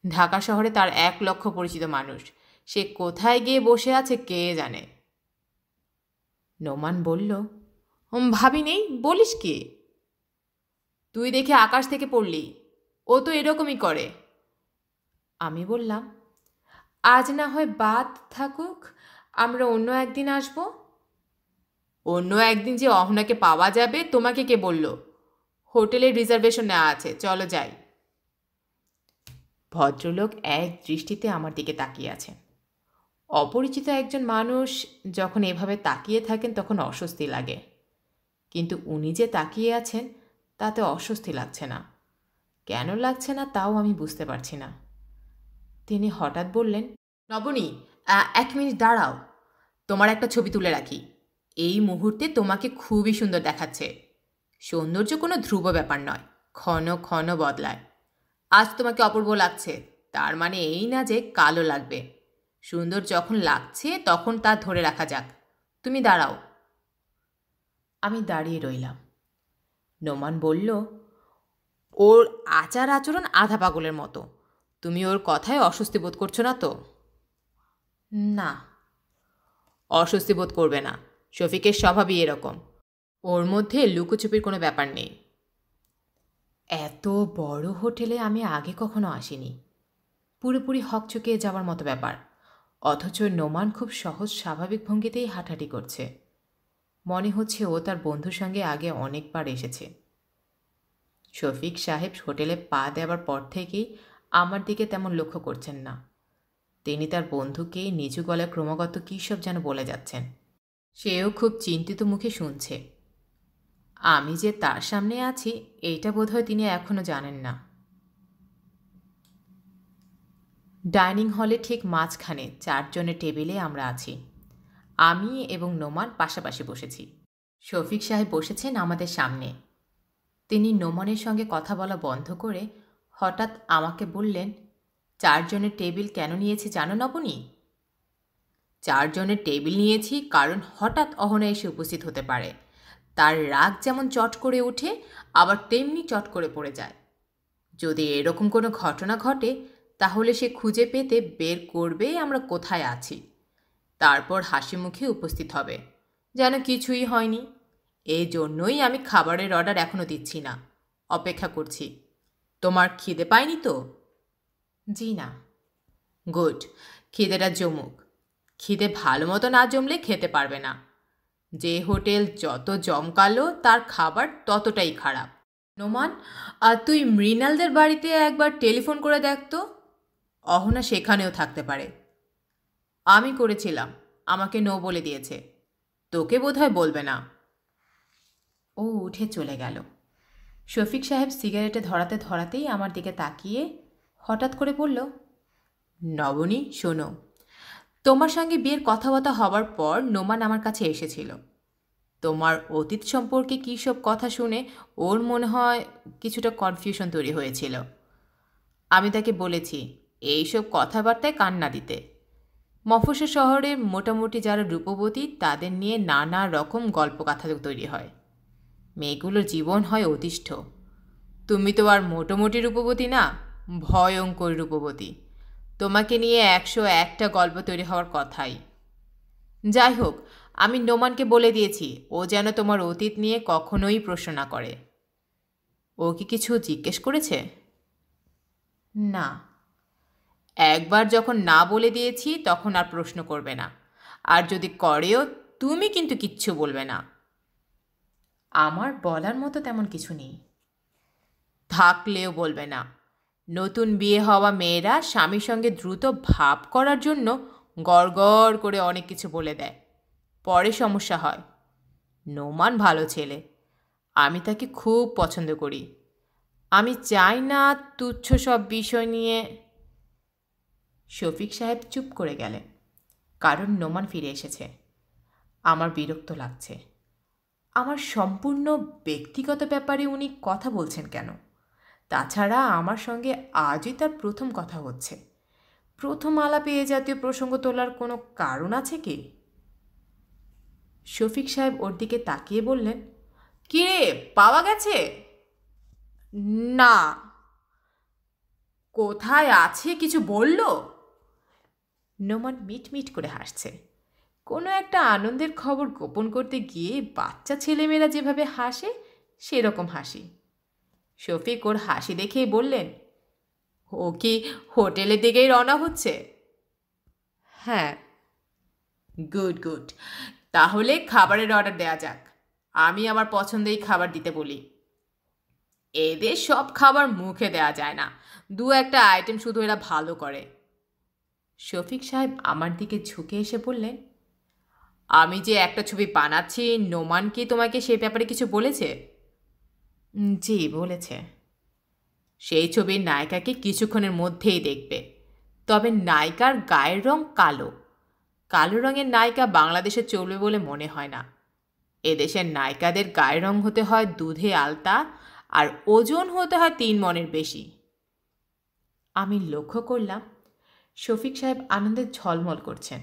[SPEAKER 1] ঢাকা শহরে তার 1,00,000 পরিচিত মানুষ, সে কোথায় গিয়ে বসে আছে কে জানে। নোমান বলল, ভাবি নেই বলিস কি? তুই দেখে আকাশ থেকে পড়লি, ও তো এরকমই করে। আমি বললাম, আজ না হয় বাদ থাকুক, আমরা অন্য একদিন আসব। অন্য একদিন যে অহনাকে পাওয়া যাবে তোমাকে কে বলল? হোটেলের রিজার্ভেশন নেওয়া আছে, চলো যাই। ভদ্রলোক এক দৃষ্টিতে আমার দিকে তাকিয়ে আছেন। অপরিচিত একজন মানুষ যখন এভাবে তাকিয়ে থাকেন তখন অস্বস্তি লাগে, কিন্তু উনি যে তাকিয়ে আছেন তাতে অস্বস্তি লাগছে না। কেন লাগছে না তাও আমি বুঝতে পারছি না। তিনি হঠাৎ বললেন, নবনী, 1 মিনিট দাঁড়াও, তোমার একটা ছবি তুলে রাখি। এই মুহূর্তে তোমাকে খুবই সুন্দর দেখাচ্ছে। সৌন্দর্য কোনো ধ্রুব ব্যাপার নয়, ক্ষণ ক্ষণ বদলায়। আজ তোমাকে অপূর্ব লাগছে, তার মানে এই না যে কালো লাগবে। সুন্দর যখন লাগছে তখন তা ধরে রাখা যাক। তুমি দাঁড়াও। আমি দাঁড়িয়ে রইলাম। নোমান বলল, ওর আচার আচরণ আধা পাগলের মতো। তুমি ওর কথায় অস্বস্তি বোধ করছো না তো? না। অস্বস্তি বোধ করবে না, শফিকের স্বভাবই এরকম। ওর মধ্যে লুকোচুপির কোনো ব্যাপার নেই। এত বড় হোটেলে আমি আগে কখনো আসিনি। পুরোপুরি হকচকিয়ে যাওয়ার মতো ব্যাপার। অথচ নোমান খুব সহজ স্বাভাবিক ভঙ্গিতেই হাঁটাহাঁটি করছে। মনে হচ্ছে ও তার বন্ধুর সঙ্গে আগে অনেকবার এসেছে। শফিক সাহেব হোটেলে পা দেওয়ার পর থেকেই আমার দিকে তেমন লক্ষ্য করছেন না। তিনি তার বন্ধুকে নিচু গলায় ক্রমাগত কী সব যেন বলে যাচ্ছেন। সেও খুব চিন্তিত মুখে শুনছে। আমি যে তার সামনে আছি এইটা বোধহয় তিনি এখনও জানেন না। ডাইনিং হলে ঠিক মাঝখানে 4 জনের টেবিলে আমরা আছি। আমি এবং নোমান পাশাপাশি বসেছি। শফিক সাহেব বসেছেন আমাদের সামনে। তিনি নোমানের সঙ্গে কথা বলা বন্ধ করে হঠাৎ আমাকে বললেন, 4 জনের টেবিল কেন নিয়েছি জানো নবনী? 4 জনের টেবিল নিয়েছি কারণ হঠাৎ অহনা এসে উপস্থিত হতে পারে। তার রাগ যেমন চট করে ওঠে, আবার তেমনি চট করে পড়ে যায়। যদি এরকম কোনো ঘটনা ঘটে তাহলে সে খুঁজে পেতে বের করবে আমরা কোথায় আছি। তারপর হাসি মুখে উপস্থিত হবে, যেন কিছুই হয়নি। এই জন্যই আমি খাবারের অর্ডার এখনও দিচ্ছি না, অপেক্ষা করছি। তোমার খিদে পায়নি তো? জি না। গুড, খিদেটা জমুক। খিদে ভালো মতো না জমলে খেতে পারবে না। যে হোটেল যত জমকালো তার খাবার ততটাই খারাপ। নোমান, তুই মৃণালদের বাড়িতে একবার টেলিফোন করে দেখ তো, অহনা সেখানেও থাকতে পারে। আমি করেছিলাম, আমাকে নো বলে দিয়েছে। তোকে বোধহয় বলবে না। ও উঠে চলে গেল। শফিক সাহেব সিগারেটে ধরাতে ধরাতেই আমার দিকে তাকিয়ে হঠাৎ করে বলল, নবনী শোনো, তোমার সঙ্গে বিয়ের কথাবার্তা হবার পর নোমান আমার কাছে এসেছিল। তোমার অতীত সম্পর্কে কী সব কথা শুনে ওর মনে হয় কিছুটা কনফিউশন তৈরি হয়েছিল। আমি তাকে বলেছি এইসব কথাবার্তায় কান না দিতে। মফস্বল শহরে মোটামুটি যারা রূপবতী তাদের নিয়ে নানা রকম গল্পকথা তৈরি হয়। মেয়েগুলোর জীবন হয় অতিষ্ঠ। তুমি তো আর মোটামুটি রূপবতী না, ভয়ঙ্কর রূপবতী। তোমাকে নিয়ে 101টা গল্প তৈরি হওয়ার কথাই। যাই হোক, আমি নোমানকে বলে দিয়েছি ও যেন তোমার অতীত নিয়ে কখনোই প্রশ্ন না করে। ও কি কিছু জিজ্ঞেস করেছে? না। একবার যখন না বলে দিয়েছি তখন আর প্রশ্ন করবে না, আর যদি করেও তুমি কিন্তু কিচ্ছু বলবে না। আমার বলার মতো তেমন কিছু নেই। থাকলেও বলবে না। নতুন বিয়ে হওয়া মেয়েরা স্বামীর সঙ্গে দ্রুত ভাব করার জন্য গড়গড় করে অনেক কিছু বলে দেয়, পরে সমস্যা হয়। নোমান ভালো ছেলে, আমি তাকে খুব পছন্দ করি। আমি চাই না তুচ্ছ সব বিষয় নিয়ে। শফিক সাহেব চুপ করে গেলেন, কারণ নোমান ফিরে এসেছে। আমার বিরক্ত লাগছে। আমার সম্পূর্ণ ব্যক্তিগত ব্যাপারে উনি কথা বলছেন কেন? তাছাড়া আমার সঙ্গে আজই তার প্রথম কথা হচ্ছে। প্রথম আলাপে এ জাতীয় প্রসঙ্গ তোলার কোনো কারণ আছে কি? শফিক সাহেব ওর দিকে তাকিয়ে বললেন, কি রে, পাওয়া গেছে? না। কোথায় আছে কিছু বলল? নোমান মিটমিট করে হাসছে। কোনো একটা আনন্দের খবর গোপন করতে গিয়ে বাচ্চা ছেলেমেয়েরা যেভাবে হাসে সেরকম হাসি। শফিক ওর হাসি দেখেই বললেন, ও কি হোটেলের দিকেই রওনা হচ্ছে? হ্যাঁ। গুড গুড, তাহলে খাবারের অর্ডার দেওয়া যাক। আমি আমার পছন্দেই খাবার দিতে বলি। এদের সব খাবার মুখে দেওয়া যায় না, 2-1টা আইটেম শুধু এরা ভালো করে। শফিক সাহেব আমার দিকে ঝুঁকে এসে বললেন, আমি যে একটা ছবি বানাচ্ছি, নোমান কি তোমাকে সে ব্যাপারে কিছু বলেছে? জি, বলেছে। সেই ছবির নায়িকাকে কিছুক্ষণের মধ্যেই দেখবে, তবে নায়িকার গায়ের রং কালো। কালো রঙের নায়িকা বাংলাদেশে চলবে বলে মনে হয় না। এদেশের নায়িকাদের গায়ের রং হতে হয় দুধে আলতা, আর ওজন হতে হয় 3 মণের বেশি। আমি লক্ষ্য করলাম শফিক সাহেব আনন্দে ঝলমল করছেন।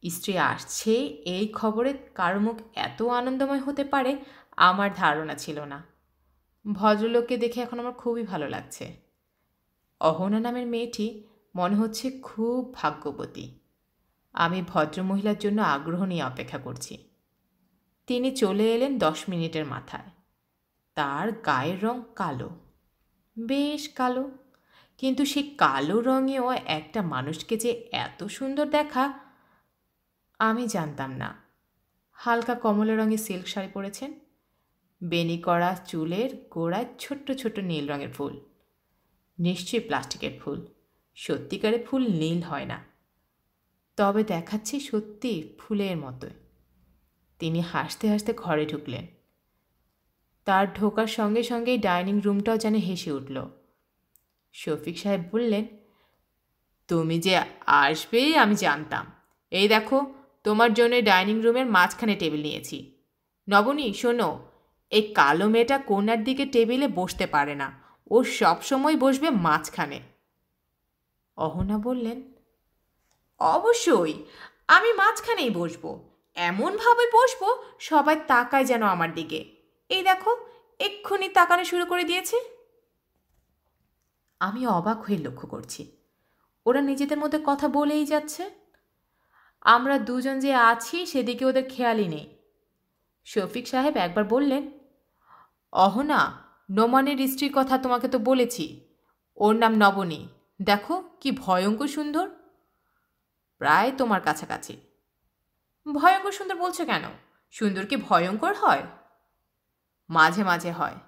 [SPEAKER 1] স্ত্রী আসছে এই খবরে কারো মুখ এত আনন্দময় হতে পারে আমার ধারণা ছিল না। ভদ্রলোককে দেখে এখন আমার খুবই ভালো লাগছে। অহনা নামের মেয়েটি মনে হচ্ছে খুব ভাগ্যবতী। আমি ভদ্রমহিলার জন্য আগ্রহ নিয়ে অপেক্ষা করছি। তিনি চলে এলেন 10 মিনিটের মাথায়। তার গায়ের রং কালো, বেশ কালো, কিন্তু সেই কালো রঙেও একটা মানুষকে যে এত সুন্দর দেখা আমি জানতাম না। হালকা কমলা রঙের সিল্ক শাড়ি পরেছেন, বেনি করা চুলের গোড়ায় ছোট্ট ছোট্ট নীল রঙের ফুল। নিশ্চয়ই প্লাস্টিকের ফুল, সত্যিকারের ফুল নীল হয় না, তবে দেখাচ্ছে সত্যি ফুলের মতোই। তিনি হাসতে হাসতে ঘরে ঢুকলেন। তার ঢোকার সঙ্গে সঙ্গেই ডাইনিং রুমটাও যেন হেসে উঠল। শফিক সাহেব বললেন, তুমি যে আসবেই আমি জানতাম। এই দেখো, তোমার জন্য ডাইনিং রুমের মাঝখানে টেবিল নিয়েছি। নবনী, শোনো, এই কালো মেয়েটা কোণার দিকে টেবিলে বসতে পারে না, ও সবসময় বসবে মাঝখানে। অহনা বললেন, অবশ্যই আমি মাঝখানেই বসবো, এমনভাবে বসবো সবাই তাকায় যেন আমার দিকে। এই দেখো, এক্ষুনি তাকানো শুরু করে দিয়েছে। আমি অবাক হয়ে লক্ষ্য করছি, ওরা নিজেদের মধ্যে কথা বলেই যাচ্ছে। আমরা দুজন যে আছি সেদিকে ওদের খেয়ালই নেই। শফিক সাহেব একবার বললেন, অহনা, নোমানের স্ত্রীর কথা তোমাকে তো বলেছি, ওর নাম নবনী। দেখো কি ভয়ঙ্কর সুন্দর, প্রায় তোমার কাছাকাছি। ভয়ঙ্কর সুন্দর বলছো কেন? সুন্দর কি ভয়ঙ্কর হয়? মাঝে মাঝে হয়।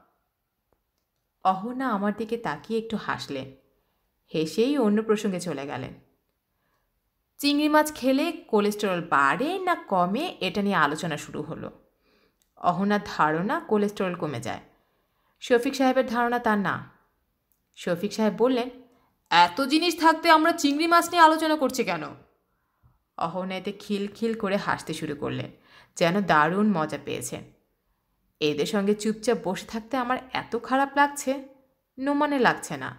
[SPEAKER 1] অহনা আমার দিকে তাকিয়ে একটু হাসলেন, হেসেই অন্য প্রসঙ্গে চলে গেলেন। চিংড়ি মাছ খেলে কোলেস্টেরল বাড়ে না কমে এটা নিয়ে আলোচনা শুরু হলো। অহনার ধারণা কোলেস্টেরল কমে যায়, শফিক সাহেবের ধারণা তা না। শফিক সাহেব বললেন, এত জিনিস থাকতে আমরা চিংড়ি মাছ নিয়ে আলোচনা করছি কেন? অহনা এতে খিলখিল করে হাসতে শুরু করলেন, যেন দারুণ মজা পেয়েছেন। এদের সঙ্গে চুপচাপ বসে থাকতে আমার এত খারাপ লাগছে, নোমানে লাগছে না।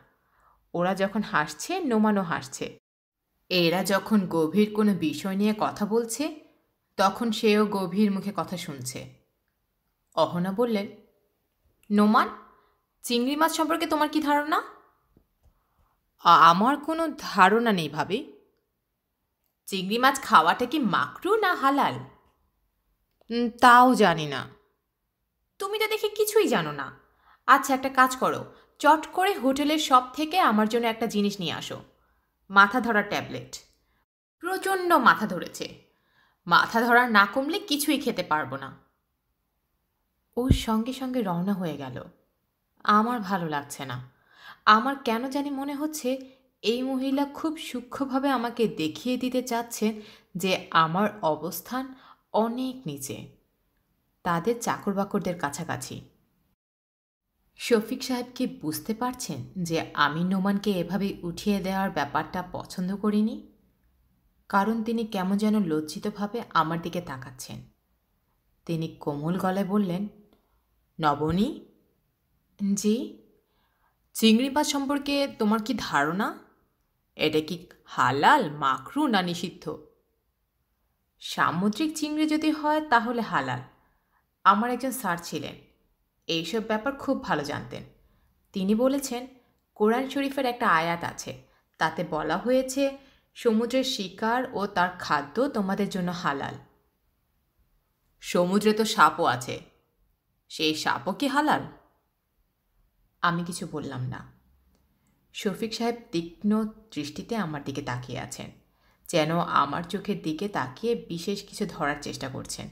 [SPEAKER 1] ওরা যখন হাসছে নোমানও হাসছে। এরা যখন গভীর কোনো বিষয় নিয়ে কথা বলছে তখন সেও গভীর মুখে কথা শুনছে। অহনা বললেন, নোমান, চিংড়ি মাছ সম্পর্কে তোমার কি ধারণা? আমার কোনো ধারণা নেই ভাবি। চিংড়ি মাছ খাওয়াটা কি মাকরু না হালাল? তাও জানি না। তুমি তো দেখি কিছুই জানো না। আচ্ছা, একটা কাজ করো, চট করে হোটেলের শপ থেকে আমার জন্য একটা জিনিস নিয়ে আসো, মাথা ধরার ট্যাবলেট। প্রচণ্ড মাথা ধরেছে, মাথা ধরা না কমলে কিছুই খেতে পারবো না। ওর সঙ্গে সঙ্গে রওনা হয়ে গেল। আমার ভালো লাগছে না। আমার কেন জানি মনে হচ্ছে এই মহিলা খুব সূক্ষ্মভাবে আমাকে দেখিয়ে দিতে চাচ্ছেন যে আমার অবস্থান অনেক নিচে, তাদের চাকর-বাকরদের কাছাকাছি। শফিক সাহেব কি বুঝতে পারছেন যে আমি নোমানকে এভাবে উঠিয়ে দেওয়ার ব্যাপারটা পছন্দ করিনি? কারণ তিনি কেমন যেন লজ্জিতভাবে আমার দিকে তাকাচ্ছেন। তিনি কোমল গলায় বললেন, নবনী। জি। চিংড়ি মাছ সম্পর্কে তোমার কি ধারণা? এটা কি হালাল, মাকরু না নিষিদ্ধ? সামুদ্রিক চিংড়ি যদি হয় তাহলে হালাল। আমার একজন স্যার ছিলেন, এইসব ব্যাপার খুব ভালো জানতেন। তিনি বলেছেন, কোরআন শরীফের একটা আয়াত আছে, তাতে বলা হয়েছে সমুদ্রের শিকার ও তার খাদ্য তোমাদের জন্য হালাল। সমুদ্রে তো সাপও আছে, সেই সাপও কি হালাল? আমি কিছু বললাম না। শফিক সাহেব তীক্ষ্ণ দৃষ্টিতে আমার দিকে তাকিয়ে আছেন, যেন আমার চোখের দিকে তাকিয়ে বিশেষ কিছু ধরার চেষ্টা করছেন।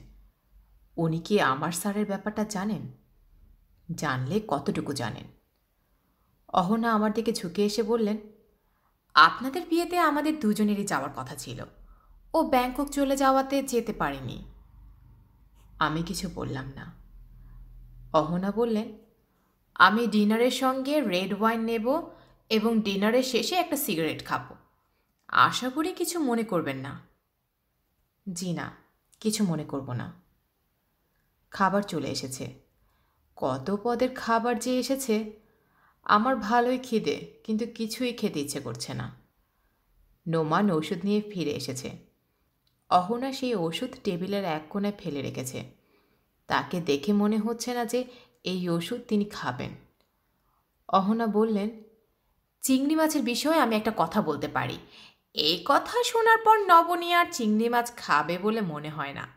[SPEAKER 1] উনি কি আমার স্যারের ব্যাপারটা জানেন? জানলে কতটুকু জানেন? অহনা আমার দিকে ঝুঁকে এসে বললেন, আপনাদের বিয়েতে আমাদের দুজনেরই যাওয়ার কথা ছিল, ও ব্যাংকক চলে যাওয়াতে যেতে পারেনি। আমি কিছু বললাম না। অহনা বললেন, আমি ডিনারের সঙ্গে রেড ওয়াইন নেব এবং ডিনারের শেষে একটা সিগারেট খাবো। আশা করি কিছু মনে করবেন না। জি না, কিছু মনে করব না। খাবার চলে এসেছে। কত পদের খাবার যে এসেছে! আমার ভালোই খিদে, কিন্তু কিছুই খেতে ইচ্ছে করছে না। নোমান ওষুধ নিয়ে ফিরে এসেছে। অহনা সেই ওষুধ টেবিলের এক কোণায় ফেলে রেখেছে। তাকে দেখে মনে হচ্ছে না যে এই ওষুধ তিনি খাবেন। অহনা বললেন, চিংড়ি মাছের বিষয়ে আমি একটা কথা বলতে পারি। এই কথা শোনার পর নবনী আর চিংড়ি মাছ খাবে বলে মনে হয় না।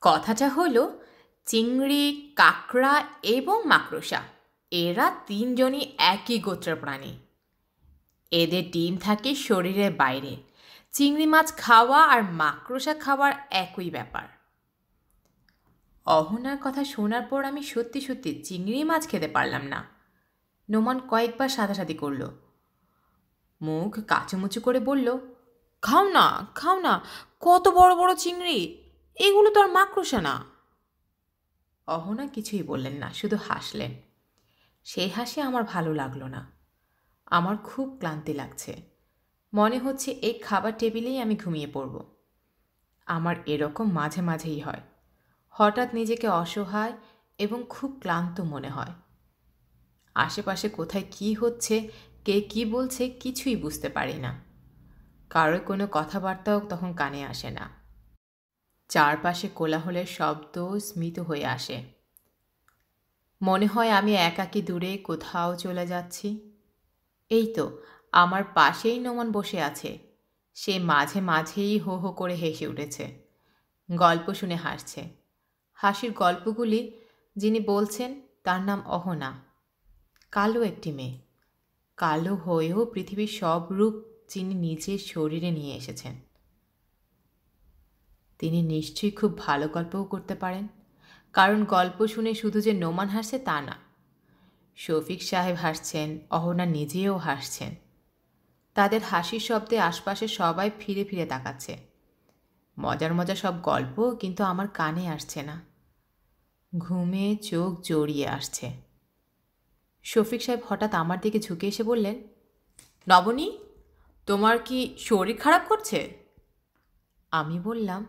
[SPEAKER 1] কথাটা হলো, চিংড়ি, কাঁকড়া এবং মাকড়সা, এরা তিনজনই একই গোত্রের প্রাণী। এদের ডিম থাকে শরীরের বাইরে। চিংড়ি মাছ খাওয়া আর মাকড়সা খাওয়ার একই ব্যাপার। অহনার কথা শোনার পর আমি সত্যি সত্যি চিংড়ি মাছ খেতে পারলাম না। নোমান কয়েকবার সাদাসাদি করল, মুখ কাচুমুচু করে বলল, খাও না, খাও না, কত বড় বড় চিংড়ি, এগুলো তো আর মাকড়সা না। অহনা কিছুই বললেন না, শুধু হাসলেন। সেই হাসি আমার ভালো লাগলো না। আমার খুব ক্লান্তি লাগছে। মনে হচ্ছে এই খাবার টেবিলেই আমি ঘুমিয়ে পড়ব। আমার এরকম মাঝে মাঝেই হয়। হঠাৎ নিজেকে অসহায় এবং খুব ক্লান্ত মনে হয়। আশেপাশে কোথায় কি হচ্ছে, কে কি বলছে কিছুই বুঝতে পারি না। কারোর কোনো কথাবার্তাও তখন কানে আসে না। চারপাশে কোলাহলের শব্দ স্মিত হয়ে আসে। মনে হয় আমি একাকী দূরে কোথাও চলে যাচ্ছি। এই তো আমার পাশেই নোমান বসে আছে। সে মাঝে মাঝেই হো হো করে হেসে উঠেছে। গল্প শুনে হাসছে। হাসির গল্পগুলি যিনি বলছেন তার নাম অহনা। কালো একটি মেয়ে, কালো হয়েও পৃথিবীর সব রূপ যিনি নিজের শরীরে নিয়ে এসেছেন। তিনি নিশ্চয়ই খুব ভালো গল্পও করতে পারেন, কারণ গল্প শুনে শুধু যে নোমান হাসছে তা না, শফিক সাহেব হাসছেন, অহনা নিজেও হাসছেন। তাদের হাসির শব্দে আশপাশে সবাই ফিরে ফিরে তাকাচ্ছে। মজার মজার সব গল্প, কিন্তু আমার কানে আসছে না। ঘুমে চোখ জড়িয়ে আসছে। শফিক সাহেব হঠাৎ আমার দিকে ঝুঁকে এসে বললেন, নবনী, তোমার কি শরীর খারাপ করছে? আমি বললাম,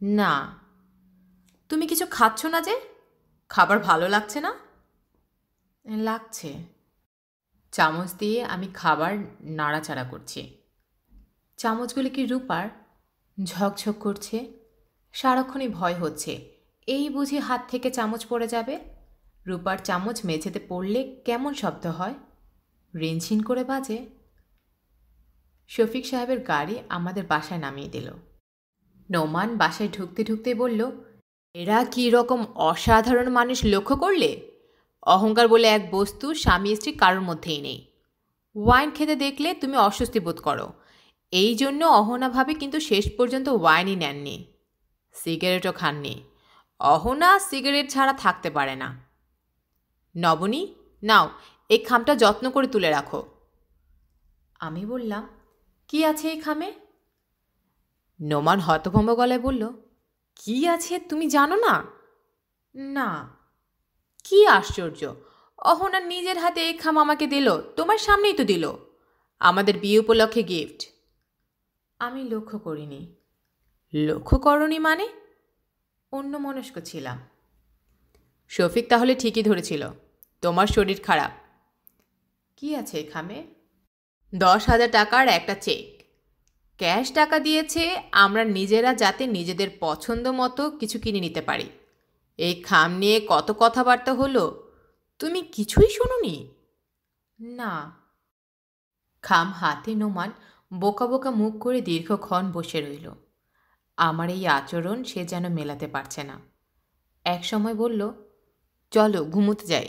[SPEAKER 1] না। তুমি কিছু খাচ্ছ না যে? খাবার ভালো লাগছে না? লাগছে। চামচ দিয়ে আমি খাবার নাড়াচাড়া করছি। চামচগুলো কি রূপার? ঝকঝক করছে। সারাক্ষণই ভয় হচ্ছে, এই বুঝি হাত থেকে চামচ পড়ে যাবে। রূপার চামচ মেঝেতে পড়লে কেমন শব্দ হয়? রিনঝিন করে বাজে। শফিক সাহেবের গাড়ি আমাদের বাসায় নামিয়ে দিল। নোমান বাসায় ঢুকতে ঢুকতে বলল, এরা কী রকম অসাধারণ মানুষ লক্ষ্য করলে? অহংকার বলে এক বস্তু স্বামী স্ত্রী কারোর মধ্যেই নেই। ওয়াইন খেতে দেখলে তুমি অস্বস্তি বোধ করো, এই জন্য অহনা ভাবে কিন্তু শেষ পর্যন্ত ওয়াইনই নেননি। সিগারেটও খাননি। অহনা সিগারেট ছাড়া থাকতে পারে না। নবনী, নাও এই খামটা যত্ন করে তুলে রাখো। আমি বললাম, কি আছে এই খামে? নোমান হতভম্ব গলায় বলল, কি আছে তুমি জানো না? না। কি আশ্চর্য, অহনা নিজের হাতে এই খাম আমাকে দিল, তোমার সামনেই তো দিল, আমাদের বিয়ে উপলক্ষে গিফট। আমি লক্ষ্য করিনি। লক্ষ্য করনি মানে? অন্যমনস্ক ছিলাম। শফিক তাহলে ঠিকই ধরেছিল, তোমার শরীর খারাপ। কি আছে এই খামে? 10,000 টাকার একটা চেক। ক্যাশ টাকা দিয়েছে আমরা নিজেরা যাতে নিজেদের পছন্দ মতো কিছু কিনে নিতে পারি। এই খাম নিয়ে কত কথাবার্তা হলো, তুমি কিছুই শোনোনি? না। খাম হাতে নোমান বোকা বোকা মুখ করে দীর্ঘক্ষণ বসে রইল। আমার এই আচরণ সে যেন মেলাতে পারছে না। এক সময় বলল, চলো ঘুমোতে যাই।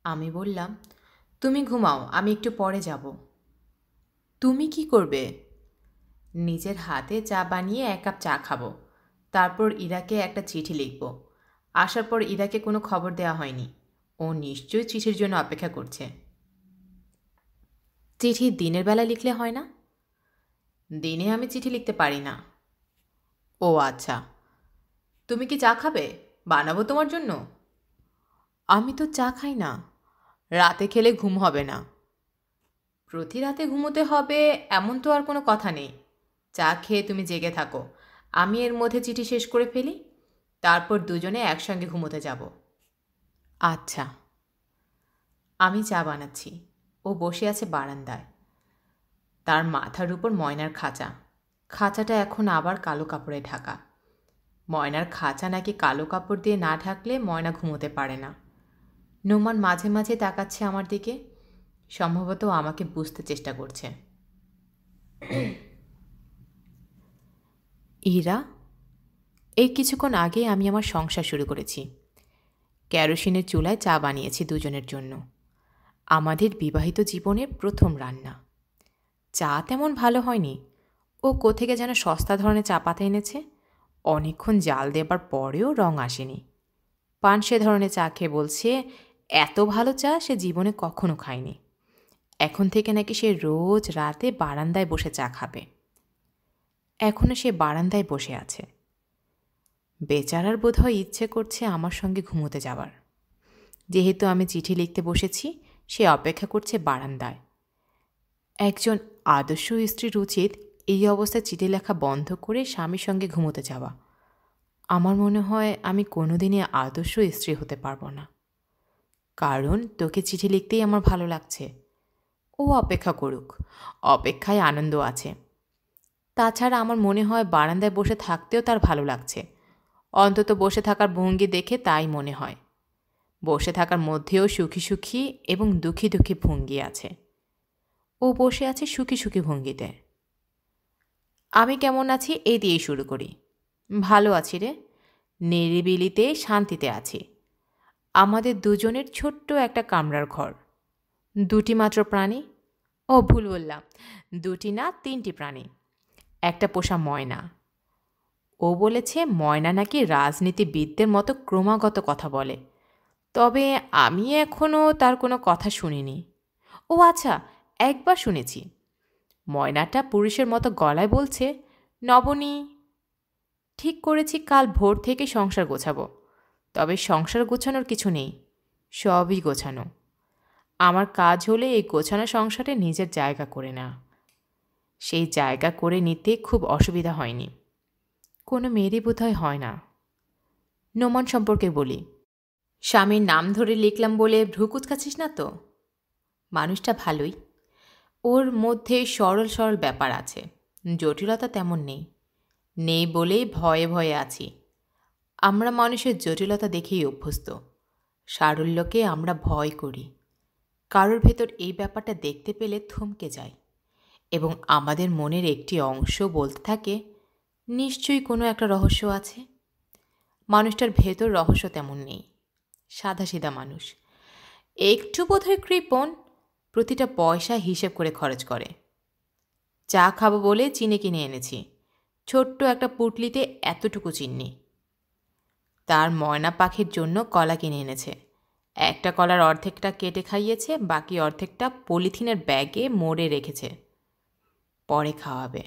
[SPEAKER 1] আমি বললাম, তুমি ঘুমাও, আমি একটু পরে যাব। তুমি কি করবে? নিজের হাতে চা বানিয়ে 1 কাপ চা খাবো, তারপর ইরাকে একটা চিঠি লিখব। আসার পর ইরাকে কোনো খবর দেওয়া হয়নি, ও নিশ্চয়ই চিঠির জন্য অপেক্ষা করছে। চিঠি দিনের বেলা লিখলে হয় না? দিনে আমি চিঠি লিখতে পারি না। ও আচ্ছা, তুমি কি চা খাবে? বানাবো তোমার জন্য। আমি তো চা খাই না, রাতে খেলে ঘুম হবে না। প্রতি রাতে ঘুমোতে হবে এমন তো আর কোনো কথা নেই। চা খেয়ে তুমি জেগে থাকো, আমি এর মধ্যে চিঠি শেষ করে ফেলি, তারপর দুজনে একসঙ্গে ঘুমোতে যাব। আচ্ছা। আমি চা বানাচ্ছি, ও বসে আছে বারান্দায়। তার মাথার উপর ময়নার খাঁচা। খাঁচাটা এখন আবার কালো কাপড়ে ঢাকা। ময়নার খাঁচা নাকি কালো কাপড় দিয়ে না ঢাকলে ময়না ঘুমোতে পারে না। নোমান মাঝে মাঝে তাকাচ্ছে আমার দিকে, সম্ভবত আমাকে বুঝতে চেষ্টা করছে। ইরা, এই কিছুক্ষণ আগে আমি আমার সংসার শুরু করেছি। কেরোসিনের চুলায় চা বানিয়েছি দুজনের জন্য। আমাদের বিবাহিত জীবনের প্রথম রান্না। চা তেমন ভালো হয়নি, ও কোত্থেকে যেন সস্তা ধরনের চা পাতা এনেছে। অনেকক্ষণ জাল দেবার পরেও রং আসেনি। পানসে ধরনের চা খেয়ে বলছে এত ভালো চা সে জীবনে কখনো খায়নি। এখন থেকে নাকি সে রোজ রাতে বারান্দায় বসে চা খাবে। এখনও সে বারান্দায় বসে আছে। বেচারার বোধহয় ইচ্ছে করছে আমার সঙ্গে ঘুমোতে যাবার। যেহেতু আমি চিঠি লিখতে বসেছি, সে অপেক্ষা করছে বারান্দায়। একজন আদর্শ স্ত্রীর উচিত এই অবস্থায় চিঠি লেখা বন্ধ করে স্বামীর সঙ্গে ঘুমোতে যাওয়া। আমার মনে হয় আমি কোনোদিনই আদর্শ স্ত্রী হতে পারবো না, কারণ তোকে চিঠি লিখতেই আমার ভালো লাগছে। ও অপেক্ষা করুক, অপেক্ষায় আনন্দ আছে। তাছাড়া আমার মনে হয় বারান্দায় বসে থাকতেও তার ভালো লাগছে। অন্তত বসে থাকার ভঙ্গি দেখে তাই মনে হয়। বসে থাকার মধ্যেও সুখী সুখী এবং দুঃখী দুঃখী ভঙ্গি আছে। ও বসে আছে সুখী সুখী ভঙ্গিতে। আমি কেমন আছি এই দিয়েই শুরু করি। ভালো আছি রে, নিরিবিলিতে শান্তিতে আছি। আমাদের দুজনের ছোট্ট একটা কামরার ঘর, 2টি মাত্র প্রাণী। ও ভুল বললাম, 2টি না 3টি প্রাণী। একটা পোষা ময়না। ও বলেছে ময়না নাকি রাজনীতিবিদদের মতো ক্রমাগত কথা বলে, তবে আমি এখনও তার কোনো কথা শুনিনি। ও আচ্ছা, একবার শুনেছি। ময়নাটা পুরুষের মতো গলায় বলছে, নবনী। ঠিক করেছি কাল ভোর থেকে সংসার গোছাবো, তবে সংসার গোছানোর কিছু নেই, সবই গোছানো। আমার কাজ হলে এই গোছানো সংসারে নিজের জায়গা করে নেওয়া। সেই জায়গা করে নিতে খুব অসুবিধা হয়নি, কোনো মেয়েরই বোধহয় হয় না। নোমান সম্পর্কে বলি, স্বামীর নাম ধরে লিখলাম বলে ভ্রু কুচকাচ্ছিস না তো? মানুষটা ভালোই, ওর মধ্যে সরল সরল ব্যাপার আছে, জটিলতা তেমন নেই। নেই বলেই ভয়ে ভয়ে আছি। আমরা মানুষের জটিলতা দেখেই অভ্যস্ত, সারল্যকে আমরা ভয় করি। কারোর ভেতর এই ব্যাপারটা দেখতে পেলে থমকে যায় এবং আমাদের মনের একটি অংশ বলতে থাকে, নিশ্চয়ই কোনো একটা রহস্য আছে। মানুষটার ভেতর রহস্য তেমন নেই, সাদাসিধা মানুষ। একটু বোধহয় কৃপণ, প্রতিটা পয়সা হিসেব করে খরচ করে। চা খাবো বলে চিনি কিনে এনেছি, ছোট্ট একটা পুটলিতে এতটুকু চিনি। তার ময়না পাখির জন্য কলা কিনে এনেছে, একটা কলার অর্ধেকটা কেটে খাইয়েছে, বাকি অর্ধেকটা পলিথিনের ব্যাগে মোড়ে রেখেছে, পরে খাওয়াবে।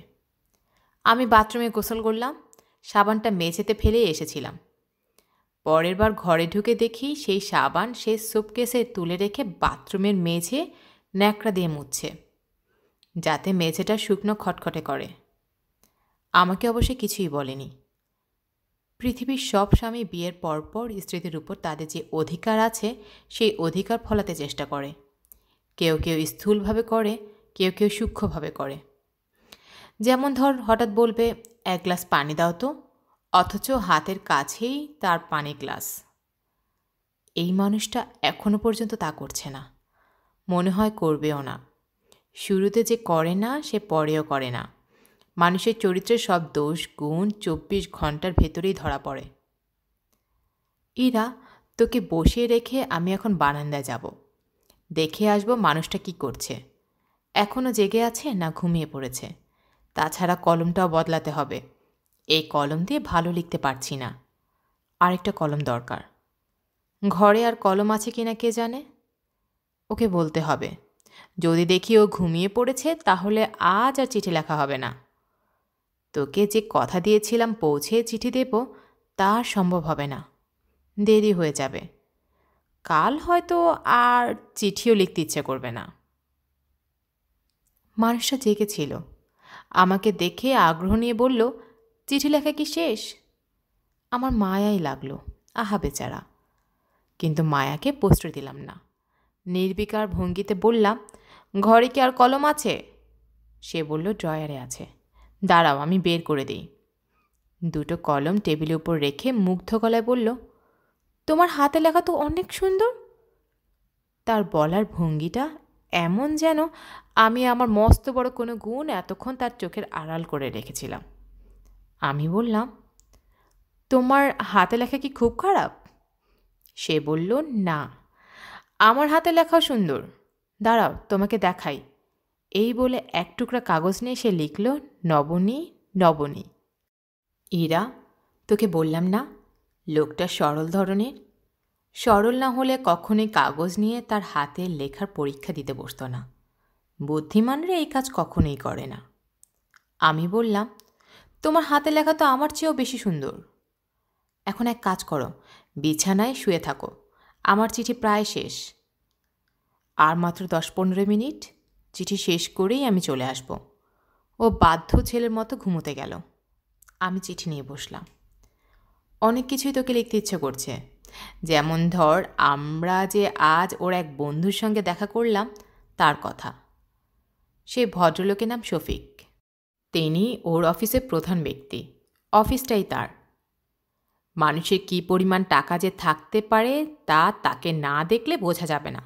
[SPEAKER 1] আমি বাথরুমে গোসল করলাম, সাবানটা মেঝেতে ফেলে এসেছিলাম। পরের বার ঘরে ঢুকে দেখি সেই সাবান সে সুটকেসে তুলে রেখে বাথরুমের মেঝে ন্যাকড়া দিয়ে মুছছে, যাতে মেঝেটা শুকনো খটখটে করে। আমাকে অবশ্য কিছুই বলেনি। পৃথিবীর সব স্বামী বিয়ের পরপর স্ত্রীদের উপর তাদের যে অধিকার আছে সেই অধিকার ফলাতে চেষ্টা করে। কেউ কেউ স্থূলভাবে করে, কেউ কেউ সূক্ষ্মভাবে করে। যেমন ধর, হঠাৎ বলবে, এক গ্লাস পানি দাও তো, অথচ হাতের কাছেই তার পানি গ্লাস। এই মানুষটা এখনো পর্যন্ত তা করছে না, মনে হয় করবেও না। শুরুতে যে করে না সে পরেও করে না। মানুষের চরিত্রের সব দোষ গুণ 24 ঘন্টার ভেতরেই ধরা পড়ে। ইরা, তোকে বসিয়ে রেখে আমি এখন বারান্দায় যাব, দেখে আসবো মানুষটা কি করছে, এখনও জেগে আছে না ঘুমিয়ে পড়েছে। তাছাড়া কলমটাও বদলাতে হবে, এই কলম দিয়ে ভালো লিখতে পারছি না, আরেকটা কলম দরকার। ঘরে আর কলম আছে কিনা কে জানে, ওকে বলতে হবে। যদি দেখি ও ঘুমিয়ে পড়েছে তাহলে আজ আর চিঠি লেখা হবে না। তোকে যে কথা দিয়েছিলাম পৌঁছে চিঠি দেব, তা সম্ভব হবে না, দেরি হয়ে যাবে। কাল হয়তো আর চিঠিও লিখতে ইচ্ছে করবে না। মানুষটা জেগেছিল, আমাকে দেখে আগ্রহ নিয়ে বলল, চিঠি লেখা কি শেষ? আমার মায়াই লাগলো, আহা বেচারা। কিন্তু মায়াকে প্রশ্রয় দিলাম না। নির্বিকার ভঙ্গিতে বললাম, ঘরে কি আর কলম আছে? সে বলল, ড্রয়ারে আছে। দাঁড়াও, আমি বের করে দিই। দুটো কলম টেবিলের উপর রেখে মুগ্ধ গলায় বলল, তোমার হাতে লেখা তো অনেক সুন্দর। তার বলার ভঙ্গিটা এমন যেন আমি আমার মস্ত বড় কোনো গুণ এতক্ষণ তার চোখের আড়াল করে রেখেছিলাম। আমি বললাম, তোমার হাতে লেখা কি খুব খারাপ? সে বলল, না, আমার হাতে লেখাও সুন্দর। দাঁড়াও, তোমাকে দেখাই। এই বলে এক টুকরা কাগজ নিয়ে সে লিখল, নবনী নবনী। ইরা, তোকে বললাম না, লোকটা সরল ধরনের। সরল না হলে কখনোই কাগজ নিয়ে তার হাতে লেখার পরীক্ষা দিতে বসত না। বুদ্ধিমানরা এই কাজ কখনোই করে না। আমি বললাম, তোমার হাতে লেখা তো আমার চেয়েও বেশি সুন্দর। এখন এক কাজ করো, বিছানায় শুয়ে থাকো, আমার চিঠি প্রায় শেষ। আর মাত্র 10-15 মিনিট, চিঠি শেষ করেই আমি চলে আসব। ও বাধ্য ছেলের মতো ঘুমোতে গেল। আমি চিঠি নিয়ে বসলাম। অনেক কিছুই তোকে লিখতে ইচ্ছে করছে। যেমন ধর, আমরা যে আজ ওর এক বন্ধুর সঙ্গে দেখা করলাম তার কথা। সে ভদ্রলোকের নাম শফিক। তিনি ওর অফিসের প্রধান ব্যক্তি, অফিসটাই তার। মানুষের কী পরিমাণ টাকা যে থাকতে পারে তা তাকে না দেখলে বোঝা যাবে না।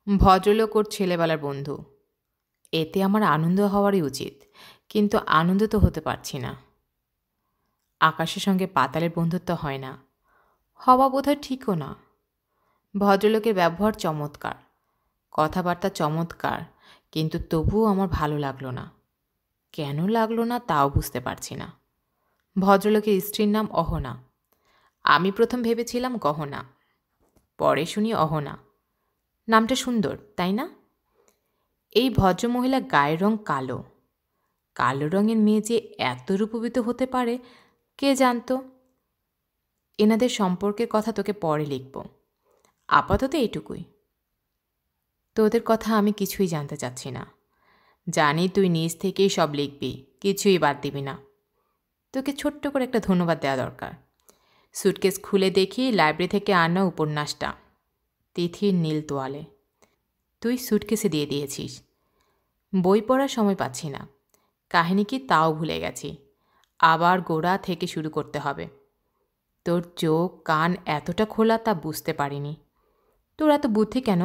[SPEAKER 1] ভদ্রলোক ওর ছেলেবেলার বন্ধু। এতে আমার আনন্দ হওয়ারই উচিত, কিন্তু আনন্দ তো হতে পারছি না। আকাশের সঙ্গে পাতালের বন্ধুত্ব হয় না, হওয়া বোধহয় ঠিকও না। ভদ্রলোকের ব্যবহার চমৎকার, কথাবার্তা চমৎকার, কিন্তু তবুও আমার ভালো লাগলো না। কেন লাগলো না তাও বুঝতে পারছি না। ভদ্রলোকের স্ত্রীর নাম অহনা। আমি প্রথম ভেবেছিলাম গহনা, পরে শুনি অহনা। নামটা সুন্দর, তাই না? এই ভদ্রমহিলা গায়ের রং কালো। কালো রঙের মেয়ে যে এত রূপবিত হতে পারে কে জানত। এনাদের সম্পর্কের কথা তোকে পরে লিখব, আপাতত এইটুকুই। তোদের কথা আমি কিছুই জানতে চাচ্ছি না। জানি তুই নিজ থেকেই সব লিখবি, কিছুই বাদ দিবি না। তোকে ছোট্ট করে একটা ধন্যবাদ দেওয়া দরকার। সুটকেস খুলে দেখি লাইব্রেরি থেকে আনা উপন্যাসটা, তিথির নীল তোয়ালে। তুই সুটকেসে দিয়ে দিয়েছিস। বই পড়ার সময় পাচ্ছি না। কাহিনী কি তাও ভুলে গেছি। আবার গোড়া থেকে শুরু করতে হবে। তোর চোখ কান এতটা খোলা তা বুঝতে পারিনি। তোর এত বুদ্ধি কেন?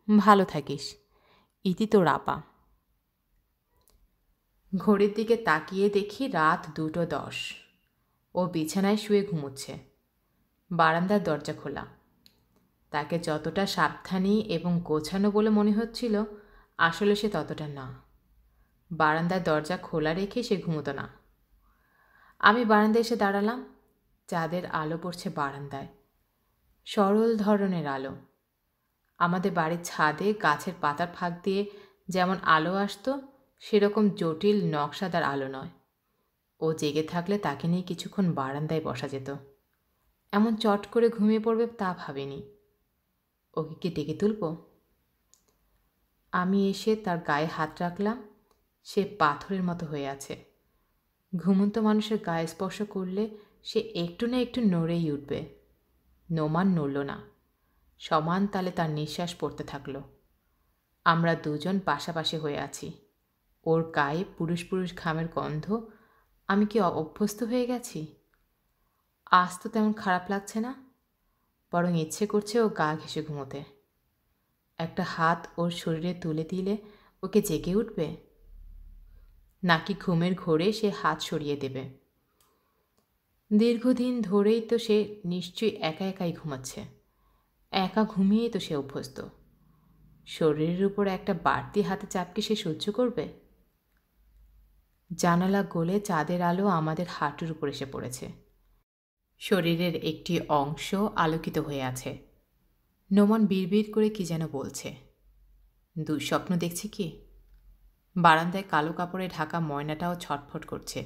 [SPEAKER 1] ভালো থাকিস। ইতি তোর আপা। ঘড়ির দিকে তাকিয়ে দেখি রাত 2:10। ও বিছানায় শুয়ে ঘুমোচ্ছে। বারান্দার দরজা খোলা। তাকে যতটা সাবধানী এবং গোছানো বলে মনে হচ্ছিল, আসলে সে ততটা না। বারান্দার দরজা খোলা রেখে সে ঘুমোতো না। আমি বারান্দায় এসে দাঁড়ালাম। চাঁদের আলো পড়ছে বারান্দায়। সরল ধরনের আলো। আমাদের বাড়ির ছাদে গাছের পাতার ফাঁক দিয়ে যেমন আলো আসতো, সেরকম জটিল নকশাদার আলো নয়। ও জেগে থাকলে তাকে নিয়ে কিছুক্ষণ বারান্দায় বসা যেত। এমন চট করে ঘুমিয়ে পড়বে তা ভাবিনি। ওকে কি ডেকে তুলব? আমি এসে তার গায়ে হাত রাখলাম। সে পাথরের মতো হয়ে আছে। ঘুমন্ত মানুষের গায়ে স্পর্শ করলে সে একটু না একটু নড়েই উঠবে। নোমান নড়ল না। সমান তালে তার নিঃশ্বাস পড়তে থাকল। আমরা দুজন পাশাপাশি হয়ে আছি। ওর গায়ে পুরুষ পুরুষ ঘামের গন্ধ। আমি কি অভ্যস্ত হয়ে গেছি? আজ তো তেমন খারাপ লাগছে না, বরং ইচ্ছে করছে ও গা ঘেঁষে ঘুমোতে। একটা হাত ওর শরীরে তুলে দিলে ওকে জেগে উঠবে, নাকি ঘুমের ঘোরে সে হাত সরিয়ে দেবে? দীর্ঘদিন ধরেই তো সে নিশ্চয়ই একা একাই ঘুমাচ্ছে। একা ঘুমিয়েই তো সে অভ্যস্ত। শরীরের উপর একটা বাড়তি হাতে চাপকে সে সহ্য করবে? জানালা গলে চাঁদের আলো আমাদের হাঁটুর উপর এসে পড়েছে। শরীরের একটি অংশ আলোকিত হয়ে আছে। নোমান বিড়বিড় করে কি যেন বলছে। দুঃস্বপ্ন দেখছি কি? বারান্দায় কালো কাপড়ে ঢাকা ময়নাটাও ছটফট করছে।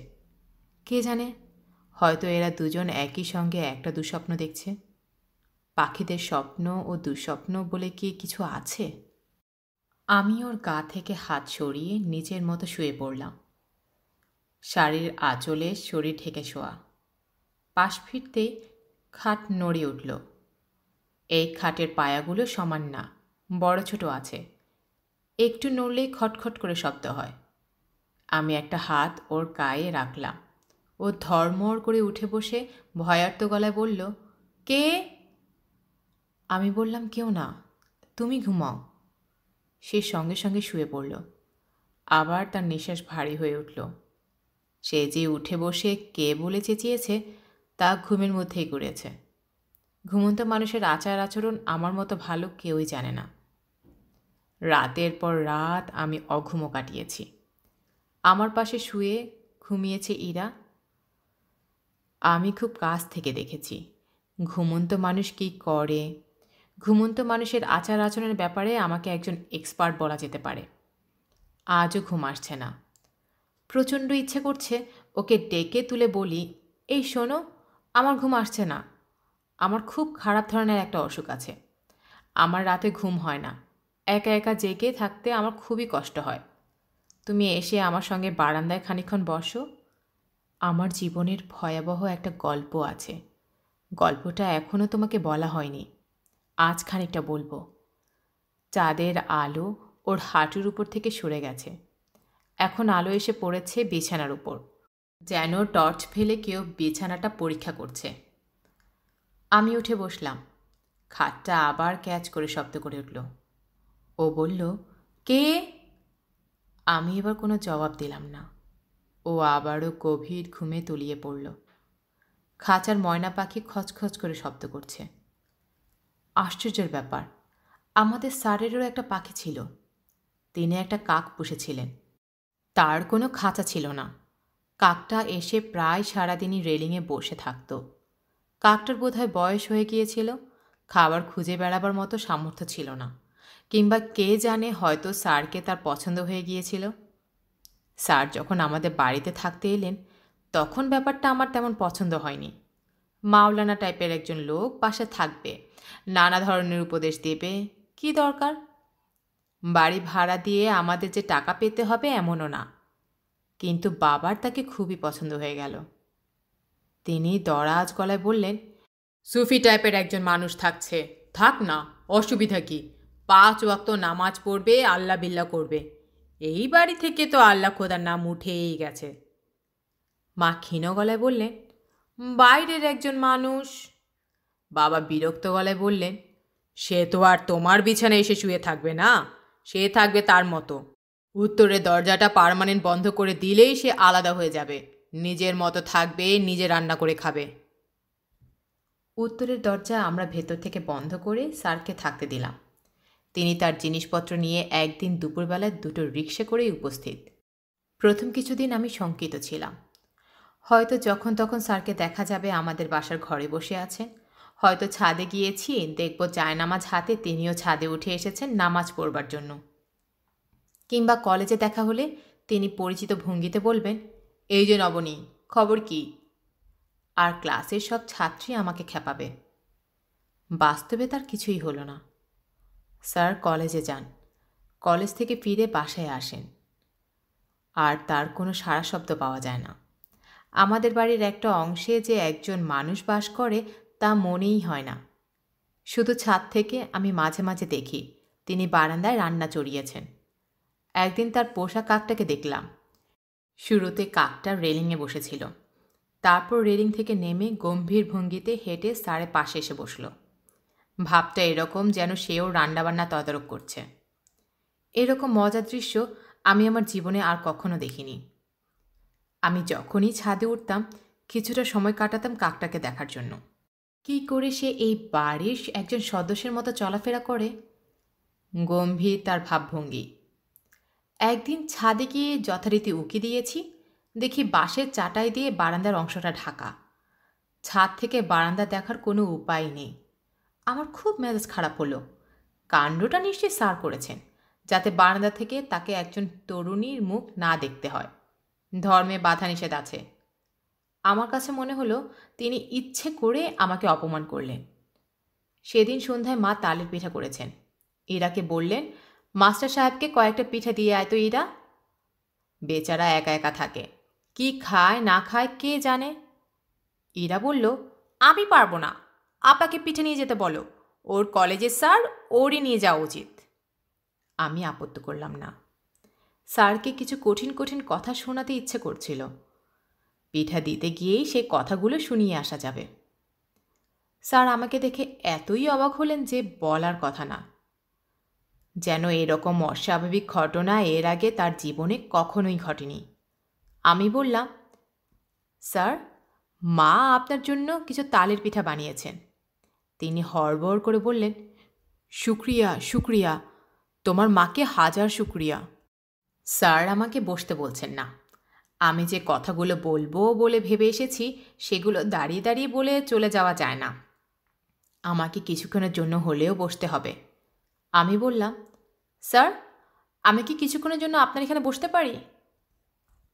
[SPEAKER 1] কে জানে, হয়তো এরা দুজন একই সঙ্গে একটা দুঃস্বপ্ন দেখছে। পাখিদের স্বপ্ন ও দুঃস্বপ্ন বলে কি কিছু আছে? আমি ওর গা থেকে হাত সরিয়ে নিজের মতো শুয়ে পড়লাম। শাড়ির আঁচলে শরীর ঢেকে শোয়া। পাশ ফিরতেই খাট নড়ে উঠল। এই খাটের পায়াগুলো সমান না, বড় ছোট আছে। একটু নড়লেই খটখট করে শব্দ হয়। আমি একটা হাত ওর গায়ে রাখলাম। ও ধড়মড় করে উঠে বসে ভয়ার্ত গলায় বলল, কে? আমি বললাম, কেউ না, তুমি ঘুমাও। সে সঙ্গে সঙ্গে শুয়ে পড়ল। আবার তার নিঃশ্বাস ভারী হয়ে উঠল। সে যে উঠে বসে কে বলে চেঁচিয়েছে তা ঘুমের মধ্যেই করেছে। ঘুমন্ত মানুষের আচার আচরণ আমার মতো ভালো কেউই জানে না। রাতের পর রাত আমি অঘুমো কাটিয়েছি। আমার পাশে শুয়ে ঘুমিয়েছে ইরা। আমি খুব কাছ থেকে দেখেছি ঘুমন্ত মানুষ কি করে। ঘুমন্ত মানুষের আচার আচরণের ব্যাপারে আমাকে একজন এক্সপার্ট বলা যেতে পারে। আজও ঘুম আসছে না। প্রচণ্ড ইচ্ছে করছে ওকে ডেকে তুলে বলি, এই শোনো, আমার ঘুম আসছে না। আমার খুব খারাপ ধরনের একটা অসুখ আছে। আমার রাতে ঘুম হয় না। একা একা জেগে থাকতে আমার খুবই কষ্ট হয়। তুমি এসে আমার সঙ্গে বারান্দায় খানিকক্ষণ বসো। আমার জীবনের ভয়াবহ একটা গল্প আছে। গল্পটা এখনও তোমাকে বলা হয়নি। আজ খানিকটা বলবো। চাঁদের আলো ওর হাঁটুর উপর থেকে সরে গেছে। এখন আলো এসে পড়েছে বিছানার উপর, যেন টর্চ ফেলে কেউ বিছানাটা পরীক্ষা করছে। আমি উঠে বসলাম। খাটটা আবার ক্যাচ করে শব্দ করে উঠল। ও বলল, কে? আমি এবার কোনো জবাব দিলাম না। ও আবারও গভীর ঘুমে তলিয়ে পড়ল। খাঁচার ময়না পাখি খচখচ করে শব্দ করছে। আশ্চর্যের ব্যাপার, আমাদের স্যারেরও একটা পাখি ছিল। তিনি একটা কাক পুষেছিলেন। তার কোনো খাঁচা ছিল না। কাকটা এসে প্রায় সারাদিনই রেলিংয়ে বসে থাকত। কাকটার বোধহয় বয়স হয়ে গিয়েছিল। খাবার খুঁজে বেড়াবার মতো সামর্থ্য ছিল না, কিংবা কে জানে, হয়তো স্যারকে তার পছন্দ হয়ে গিয়েছিল। স্যার যখন আমাদের বাড়িতে থাকতে এলেন, তখন ব্যাপারটা আমার তেমন পছন্দ হয়নি। মাওলানা টাইপের একজন লোক পাশে থাকবে, নানা ধরনের উপদেশ দেবে, কি দরকার? বাড়ি ভাড়া দিয়ে আমাদের যে টাকা পেতে হবে এমনও না। কিন্তু বাবার তাকে খুবই পছন্দ হয়ে গেল। তিনি দরাজ গলায় বললেন, সুফি টাইপের একজন মানুষ থাকছে, থাক না, অসুবিধা কি? 5 ওয়াক্ত নামাজ পড়বে, আল্লাহ বিল্লাহ করবে। এই বাড়ি থেকে তো আল্লাহ খোদার নাম উঠেই গেছে। মা ক্ষীণ গলায় বললেন, বাইরের একজন মানুষ। বাবা বিরক্ত গলায় বললেন, সে তো আর তোমার বিছানায় এসে শুয়ে থাকবে না, সে থাকবে তার মতো। উত্তরের দরজাটা পার্মানেন্ট বন্ধ করে দিলেই সে আলাদা হয়ে যাবে, নিজের মতো থাকবে, নিজে রান্না করে খাবে। উত্তরের দরজা আমরা ভেতর থেকে বন্ধ করে স্যারকে থাকতে দিলাম। তিনি তার জিনিসপত্র নিয়ে একদিন দুপুরবেলায় দুটো রিক্সা করেই উপস্থিত। প্রথম কিছুদিন আমি শঙ্কিত ছিলাম। হয়তো যখন তখন স্যারকে দেখা যাবে আমাদের বাসার ঘরে বসে আছেন, হয়তো ছাদে গিয়েছি, দেখব জায়নামাজ হাতে তিনিও ছাদে উঠে এসেছেন নামাজ পড়বার জন্য। কিংবা কলেজে দেখা হলে তিনি পরিচিত ভঙ্গিতে বলবেন, এই যে নবনী, খবর কি? আর ক্লাসের সব ছাত্রী আমাকে খেপাবে। বাস্তবে তার কিছুই হলো না। স্যার কলেজে যান, কলেজ থেকে ফিরে বাসায় আসেন, আর তার কোনো সাড়া শব্দ পাওয়া যায় না। আমাদের বাড়ির একটা অংশে যে একজন মানুষ বাস করে তা মনেই হয় না। শুধু ছাদ থেকে আমি মাঝে মাঝে দেখি তিনি বারান্দায় রান্না চড়িয়েছেন। একদিন তার পোষা কাকটাকে দেখলাম। শুরুতে কাকটা রেলিংয়ে বসেছিল, তারপর রেলিং থেকে নেমে গম্ভীর ভঙ্গিতে হেঁটে স্যারের পাশে এসে বসল। ভাবটা এরকম যেন সেও রান্নাবান্না তদারক করছে। এরকম মজার দৃশ্য আমি আমার জীবনে আর কখনো দেখিনি। আমি যখনই ছাদে উঠতাম কিছুটা সময় কাটাতাম কাকটাকে দেখার জন্য। কি করে সে এই বাড়ির একজন সদস্যের মতো চলাফেরা করে, গম্ভীর তার ভাবভঙ্গি। একদিন ছাদে গিয়ে যথারীতি উকি দিয়েছি, দেখি বাঁশের চাটাই দিয়ে বারান্দার অংশটা ঢাকা। ছাদ থেকে বারান্দা দেখার কোনো উপায় নেই। আমার খুব মেজাজ খারাপ হলো। কাণ্ডটা নিশ্চয়ই স্যার করেছেন, যাতে বারান্দা থেকে তাকে একজন তরুণীর মুখ না দেখতে হয়। ধর্মে বাধা নিষেধ আছে। আমার কাছে মনে হলো তিনি ইচ্ছে করে আমাকে অপমান করলেন। সেদিন সন্ধ্যায় মা তালের পিঠা করেছেন। ইরাকে বললেন, মাস্টার সাহেবকে কয়েকটা পিঠা দিয়ে আয় তো ইরা। বেচারা একা একা থাকে, কি খায় না খায় কে জানে। ইরা বলল, আমি পারবো না, আপাকে পিঠে নিয়ে যেতে বলো, ওর কলেজের স্যার, ওরই নিয়ে যাওয়া উচিত। আমি আপত্তি করলাম না। স্যারকে কিছু কঠিন কঠিন কথা শোনাতে ইচ্ছে করছিল। পিঠা দিতে গিয়েই সে কথাগুলো শুনিয়ে আসা যাবে। স্যার আমাকে দেখে এতই অবাক হলেন যে বলার কথা না। যেন এরকম অস্বাভাবিক ঘটনা এর আগে তার জীবনে কখনোই ঘটেনি। আমি বললাম, স্যার, মা আপনার জন্য কিছু তালের পিঠা বানিয়েছেন। তিনি হড়বড় করে বললেন, শুক্রিয়া শুক্রিয়া, তোমার মাকে হাজার শুক্রিয়া। স্যার আমাকে বসতে বলছেন না। আমি যে কথাগুলো বলবো বলে ভেবে এসেছি সেগুলো দাঁড়িয়ে দাঁড়িয়ে বলে চলে যাওয়া যায় না। আমাকে কিছুক্ষণের জন্য হলেও বসতে হবে। আমি বললাম, স্যার, আমি কি কিছুক্ষণের জন্য আপনার এখানে বসতে পারি?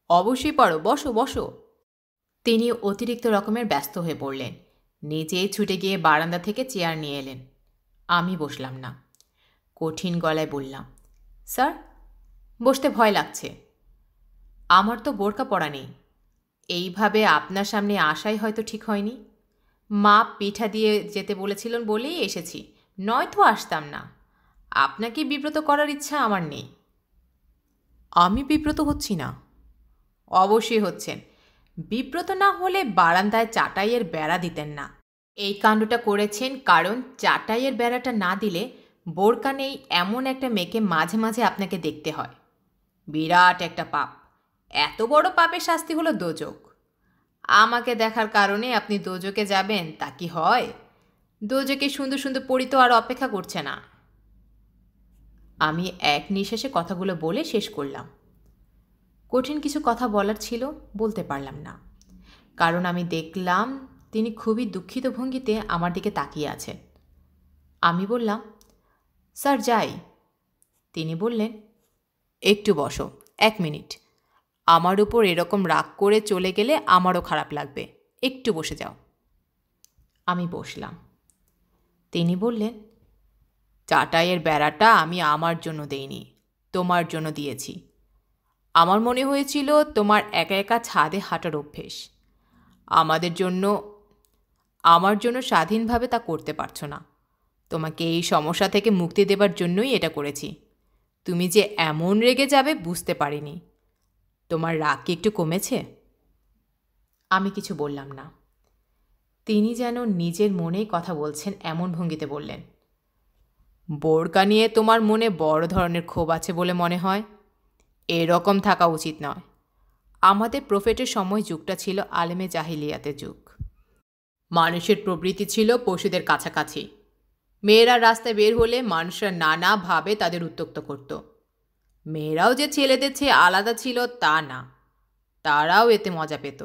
[SPEAKER 1] অবশ্যই পারো, বসো বসো। তিনি অতিরিক্ত রকমের ব্যস্ত হয়ে পড়লেন। নিজেই ছুটে গিয়ে বারান্দা থেকে চেয়ার নিয়ে এলেন। আমি বসলাম না। কঠিন গলায় বললাম, স্যার, বসতে ভয় লাগছে। আমার তো বোরকা পরা নেই। এইভাবে আপনার সামনে আসাই হয়তো ঠিক হয়নি। মা পিঠা দিয়ে যেতে বলেছিলেন বলেই এসেছি, নয়তো আসতাম না। আপনাকে বিব্রত করার ইচ্ছা আমার নেই। আমি বিব্রত হচ্ছি না। অবশ্যই হচ্ছেন। বিব্রত না হলে বারান্দায় চাটাইয়ের বেড়া দিতেন না। এই কাণ্ডটা করেছেন কারণ চাটাইয়ের বেড়াটা না দিলে বোরকা নেই এমন একটা মেয়েকে মাঝে মাঝে আপনাকে দেখতে হয়। বিরাট একটা পাপ। এত বড় পাপের শাস্তি হলো দোজক। আমাকে দেখার কারণে আপনি দোজকে যাবেন তা কি হয়? দোজকে সুন্দর সুন্দর পরি তো আর অপেক্ষা করছে না। আমি এক নিঃশ্বাসে কথাগুলো বলে শেষ করলাম। কঠিন কিছু কথা বলার ছিল, বলতে পারলাম না, কারণ আমি দেখলাম তিনি খুবই দুঃখিত ভঙ্গিতে আমার দিকে তাকিয়ে আছেন। আমি বললাম, স্যার যাই। তিনি বললেন, একটু বসো, 1 মিনিট। আমার উপর এরকম রাগ করে চলে গেলে আমারও খারাপ লাগবে, একটু বসে যাও। আমি বসলাম। তিনি বললেন, চাটাইয়ের বেড়াটা আমি আমার জন্য দেইনি, তোমার জন্য দিয়েছি। আমার মনে হয়েছিল তোমার একা একা ছাদে হাঁটার অভ্যেস। আমার জন্য স্বাধীনভাবে তা করতে পারছো না। তোমাকে এই সমস্যা থেকে মুক্তি দেবার জন্যই এটা করেছি। তুমি যে এমন রেগে যাবে বুঝতে পারিনি। তোমার রাগ কি একটু কমেছে? আমি কিছু বললাম না। তিনি যেন নিজের মনেই কথা বলছেন এমন ভঙ্গিতে বললেন, বোরকা নিয়ে তোমার মনে বড় ধরনের ক্ষোভ আছে বলে মনে হয়। এরকম থাকা উচিত নয়। আমাদের প্রফেটের সময় যুগটা ছিল আলেমে জাহিলিয়াতের যুগ। মানুষের প্রবৃত্তি ছিল পশুদের কাছাকাছি। মেয়েরা রাস্তায় বের হলে মানুষরা নানাভাবে তাদের উত্ত্যক্ত করত। মেয়েরাও যে ছেলেদের চেয়ে আলাদা ছিল তা না, তারাও এতে মজা পেত।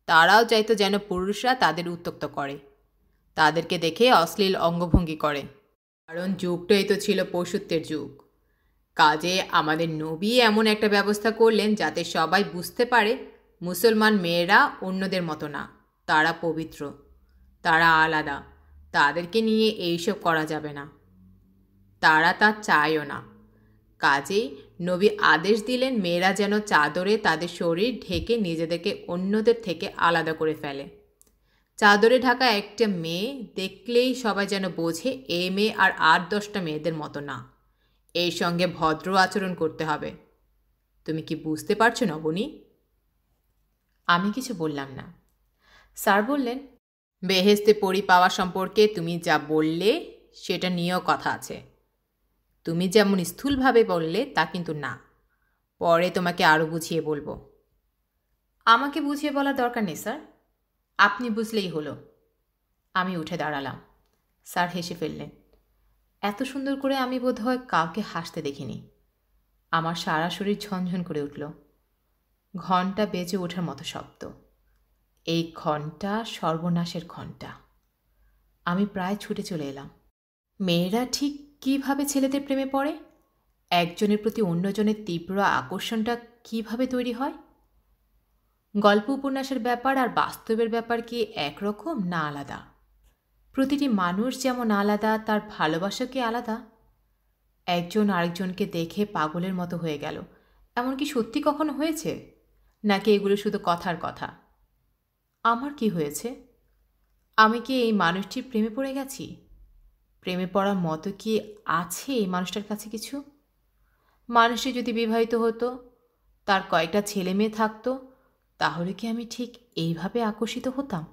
[SPEAKER 1] তারাও চাইতো যেন পুরুষরা তাদের উত্ত্যক্ত করে, তাদেরকে দেখে অশ্লীল অঙ্গভঙ্গি করে। কারণ যুগটাই তো ছিল পশুত্বের যুগ। কাজে আমাদের নবী এমন একটা ব্যবস্থা করলেন যাতে সবাই বুঝতে পারে মুসলমান মেয়েরা অন্যদের মতো না, তারা পবিত্র, তারা আলাদা, তাদেরকে নিয়ে এইসব করা যাবে না, তারা তা চায়ও না। কাজেই নবী আদেশ দিলেন মেয়েরা যেন চাদরে তাদের শরীর ঢেকে নিজেদেরকে অন্যদের থেকে আলাদা করে ফেলে। চাদরে ঢাকা একটা মেয়ে দেখলেই সবাই যেন বোঝে এ মেয়ে আর 8-10টা মেয়েদের মতো না, এর সঙ্গে ভদ্র আচরণ করতে হবে। তুমি কি বুঝতে পারছো নবনী? আমি কিছু বললাম না। স্যার বললেন, বেহেশতে পরি পাওয়া সম্পর্কে তুমি যা বললে সেটা নিয়েও কথা আছে। তুমি যেমন স্থূলভাবে বললে তা কিন্তু না। পরে তোমাকে আরও বুঝিয়ে বলবো। আমাকে বুঝিয়ে বলার দরকার নেই স্যার, আপনি বুঝলেই হলো। আমি উঠে দাঁড়ালাম। স্যার হেসে ফেললেন। এত সুন্দর করে আমি বোধহয় কাউকে হাসতে দেখিনি। আমার সারা শরীর ঝনঝন করে উঠল। ঘণ্টা বেজে ওঠার মতো শব্দ। এই ঘণ্টা সর্বনাশের ঘণ্টা। আমি প্রায় ছুটে চলে এলাম। মেয়েরা ঠিক কীভাবে ছেলেদের প্রেমে পড়ে, একজনের প্রতি অন্যজনের তীব্র আকর্ষণটা কিভাবে তৈরি হয়? গল্প উপন্যাসের ব্যাপার আর বাস্তবের ব্যাপার কি একরকম না আলাদা? প্রতিটি মানুষ যেমন আলাদা, তার ভালোবাসা কি আলাদা? একজন আরেকজনকে দেখে পাগলের মতো হয়ে গেল, এমন কি সত্যি কখনো হয়েছে, নাকি এগুলো শুধু কথার কথা? আমার কি হয়েছে? আমি কি এই মানুষটির প্রেমে পড়ে গেছি? প্রেমে পড়ার মতো কি আছে এই মানুষটার কাছে কিছু? মানুষটি যদি বিবাহিত হতো, তার কয়েকটা ছেলে মেয়ে থাকতো, তাহলে কি আমি ঠিক এইভাবে আকর্ষিত হতাম?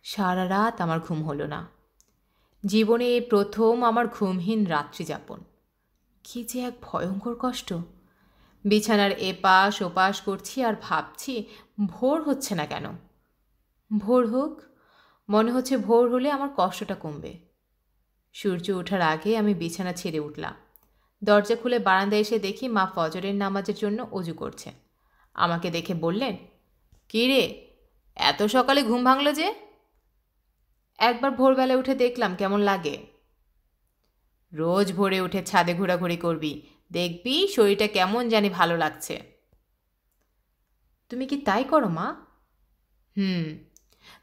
[SPEAKER 1] সারা রাত আমার ঘুম হলো না। জীবনে এই প্রথম আমার ঘুমহীন রাত্রি যাপন। কী যে এক ভয়ঙ্কর কষ্ট। বিছানার এপাশ ওপাশ করছি আর ভাবছি ভোর হচ্ছে না কেন। ভোর হোক, মনে হচ্ছে ভোর হলে আমার কষ্টটা কমবে। সূর্য ওঠার আগে আমি বিছানা ছেড়ে উঠলাম। দরজা খুলে বারান্দায় এসে দেখি মা ফজরের নামাজের জন্য অজু করছে। আমাকে দেখে বললেন, কী রে, এত সকালে ঘুম ভাঙল যে? একবার ভোরবেলায় উঠে দেখলাম কেমন লাগে। রোজ ভোরে উঠে ছাদে ঘোরাঘুরি করবি, দেখবি শরীরটা কেমন জানি ভালো লাগছে। তুমি কি তাই করো মা?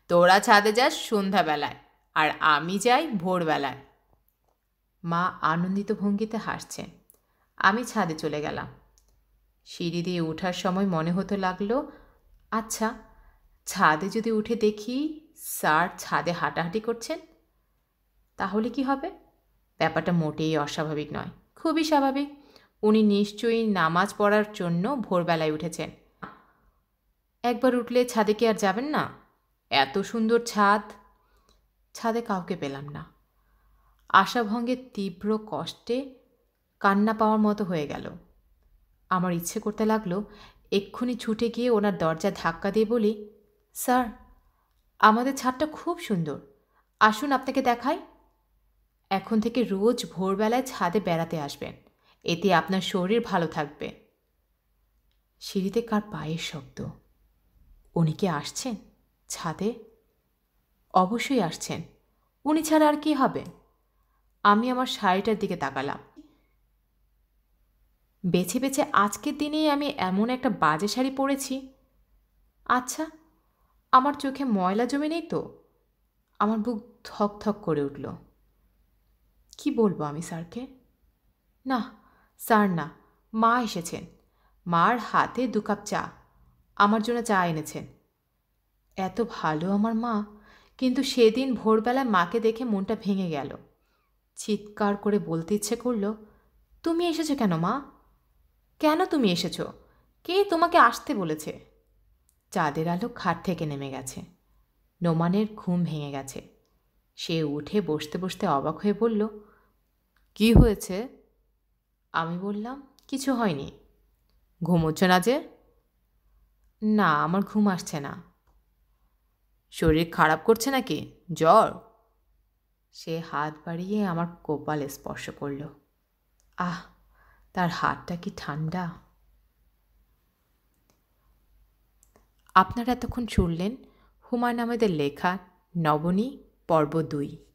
[SPEAKER 1] তোরা ছাদে যাস সন্ধ্যাবেলায়, আর আমি যাই ভোরবেলায়। মা আনন্দিত ভঙ্গিতে হাসছে। আমি ছাদে চলে গেলাম। সিঁড়ি দিয়ে ওঠার সময় মনে হতে লাগলো, আচ্ছা, ছাদে যদি উঠে দেখি স্যার ছাদে হাঁটাহাঁটি করছেন, তাহলে কি হবে? ব্যাপারটা মোটেই অস্বাভাবিক নয়, খুবই স্বাভাবিক। উনি নিশ্চয়ই নামাজ পড়ার জন্য ভোরবেলায় উঠেছেন। একবার উঠলে ছাদে কি আর যাবেন না? এত সুন্দর ছাদ। ছাদে কাউকে পেলাম না। আশাভঙ্গের তীব্র কষ্টে কান্না পাওয়ার মতো হয়ে গেল। আমার ইচ্ছে করতে লাগলো এক্ষুনি ছুটে গিয়ে ওনার দরজা ধাক্কা দিয়ে বলি, স্যার, আমাদের ছাদটা খুব সুন্দর, আসুন আপনাকে দেখাই। এখন থেকে রোজ ভোরবেলায় ছাদে বেড়াতে আসবেন, এতে আপনার শরীর ভালো থাকবে। সিঁড়িতে কার পায়ের শব্দ। উনি কি আসছেন ছাদে? অবশ্যই আসছেন, উনি ছাড়া আর কি হবে? আমি আমার শাড়িটার দিকে তাকালাম। বেছে বেছে আজকের দিনেই আমি এমন একটা বাজে শাড়ি পরেছি। আচ্ছা, আমার চোখে ময়লা জমে নেই তো? আমার বুক ধক ধক করে উঠল। কি বলবো আমি স্যারকে? না, স্যার না, মা এসেছেন। মার হাতে 2 কাপ চা, আমার জন্য চা এনেছেন। এত ভালো আমার মা, কিন্তু সেদিন ভোরবেলায় মাকে দেখে মনটা ভেঙে গেল। চিৎকার করে বলতে ইচ্ছে করল, তুমি এসেছো কেন মা? কেন তুমি এসেছো? কে তোমাকে আসতে বলেছে? চাঁদের আলো খাট থেকে নেমে গেছে। নোমানের ঘুম ভেঙে গেছে। সে উঠে বসতে বসতে অবাক হয়ে বলল, কি হয়েছে? আমি বললাম, কিছু হয়নি। ঘুমোচ্ছ না যে? না, আমার ঘুম আসছে না। শরীর খারাপ করছে নাকি? জ্বর? সে হাত বাড়িয়ে আমার কপালে স্পর্শ করল। আহ, তার হাতটা কি ঠান্ডা! আপনারা এতক্ষণ শুনলেন হুমায়ুন আহমেদের লেখা নবনী পর্ব 2।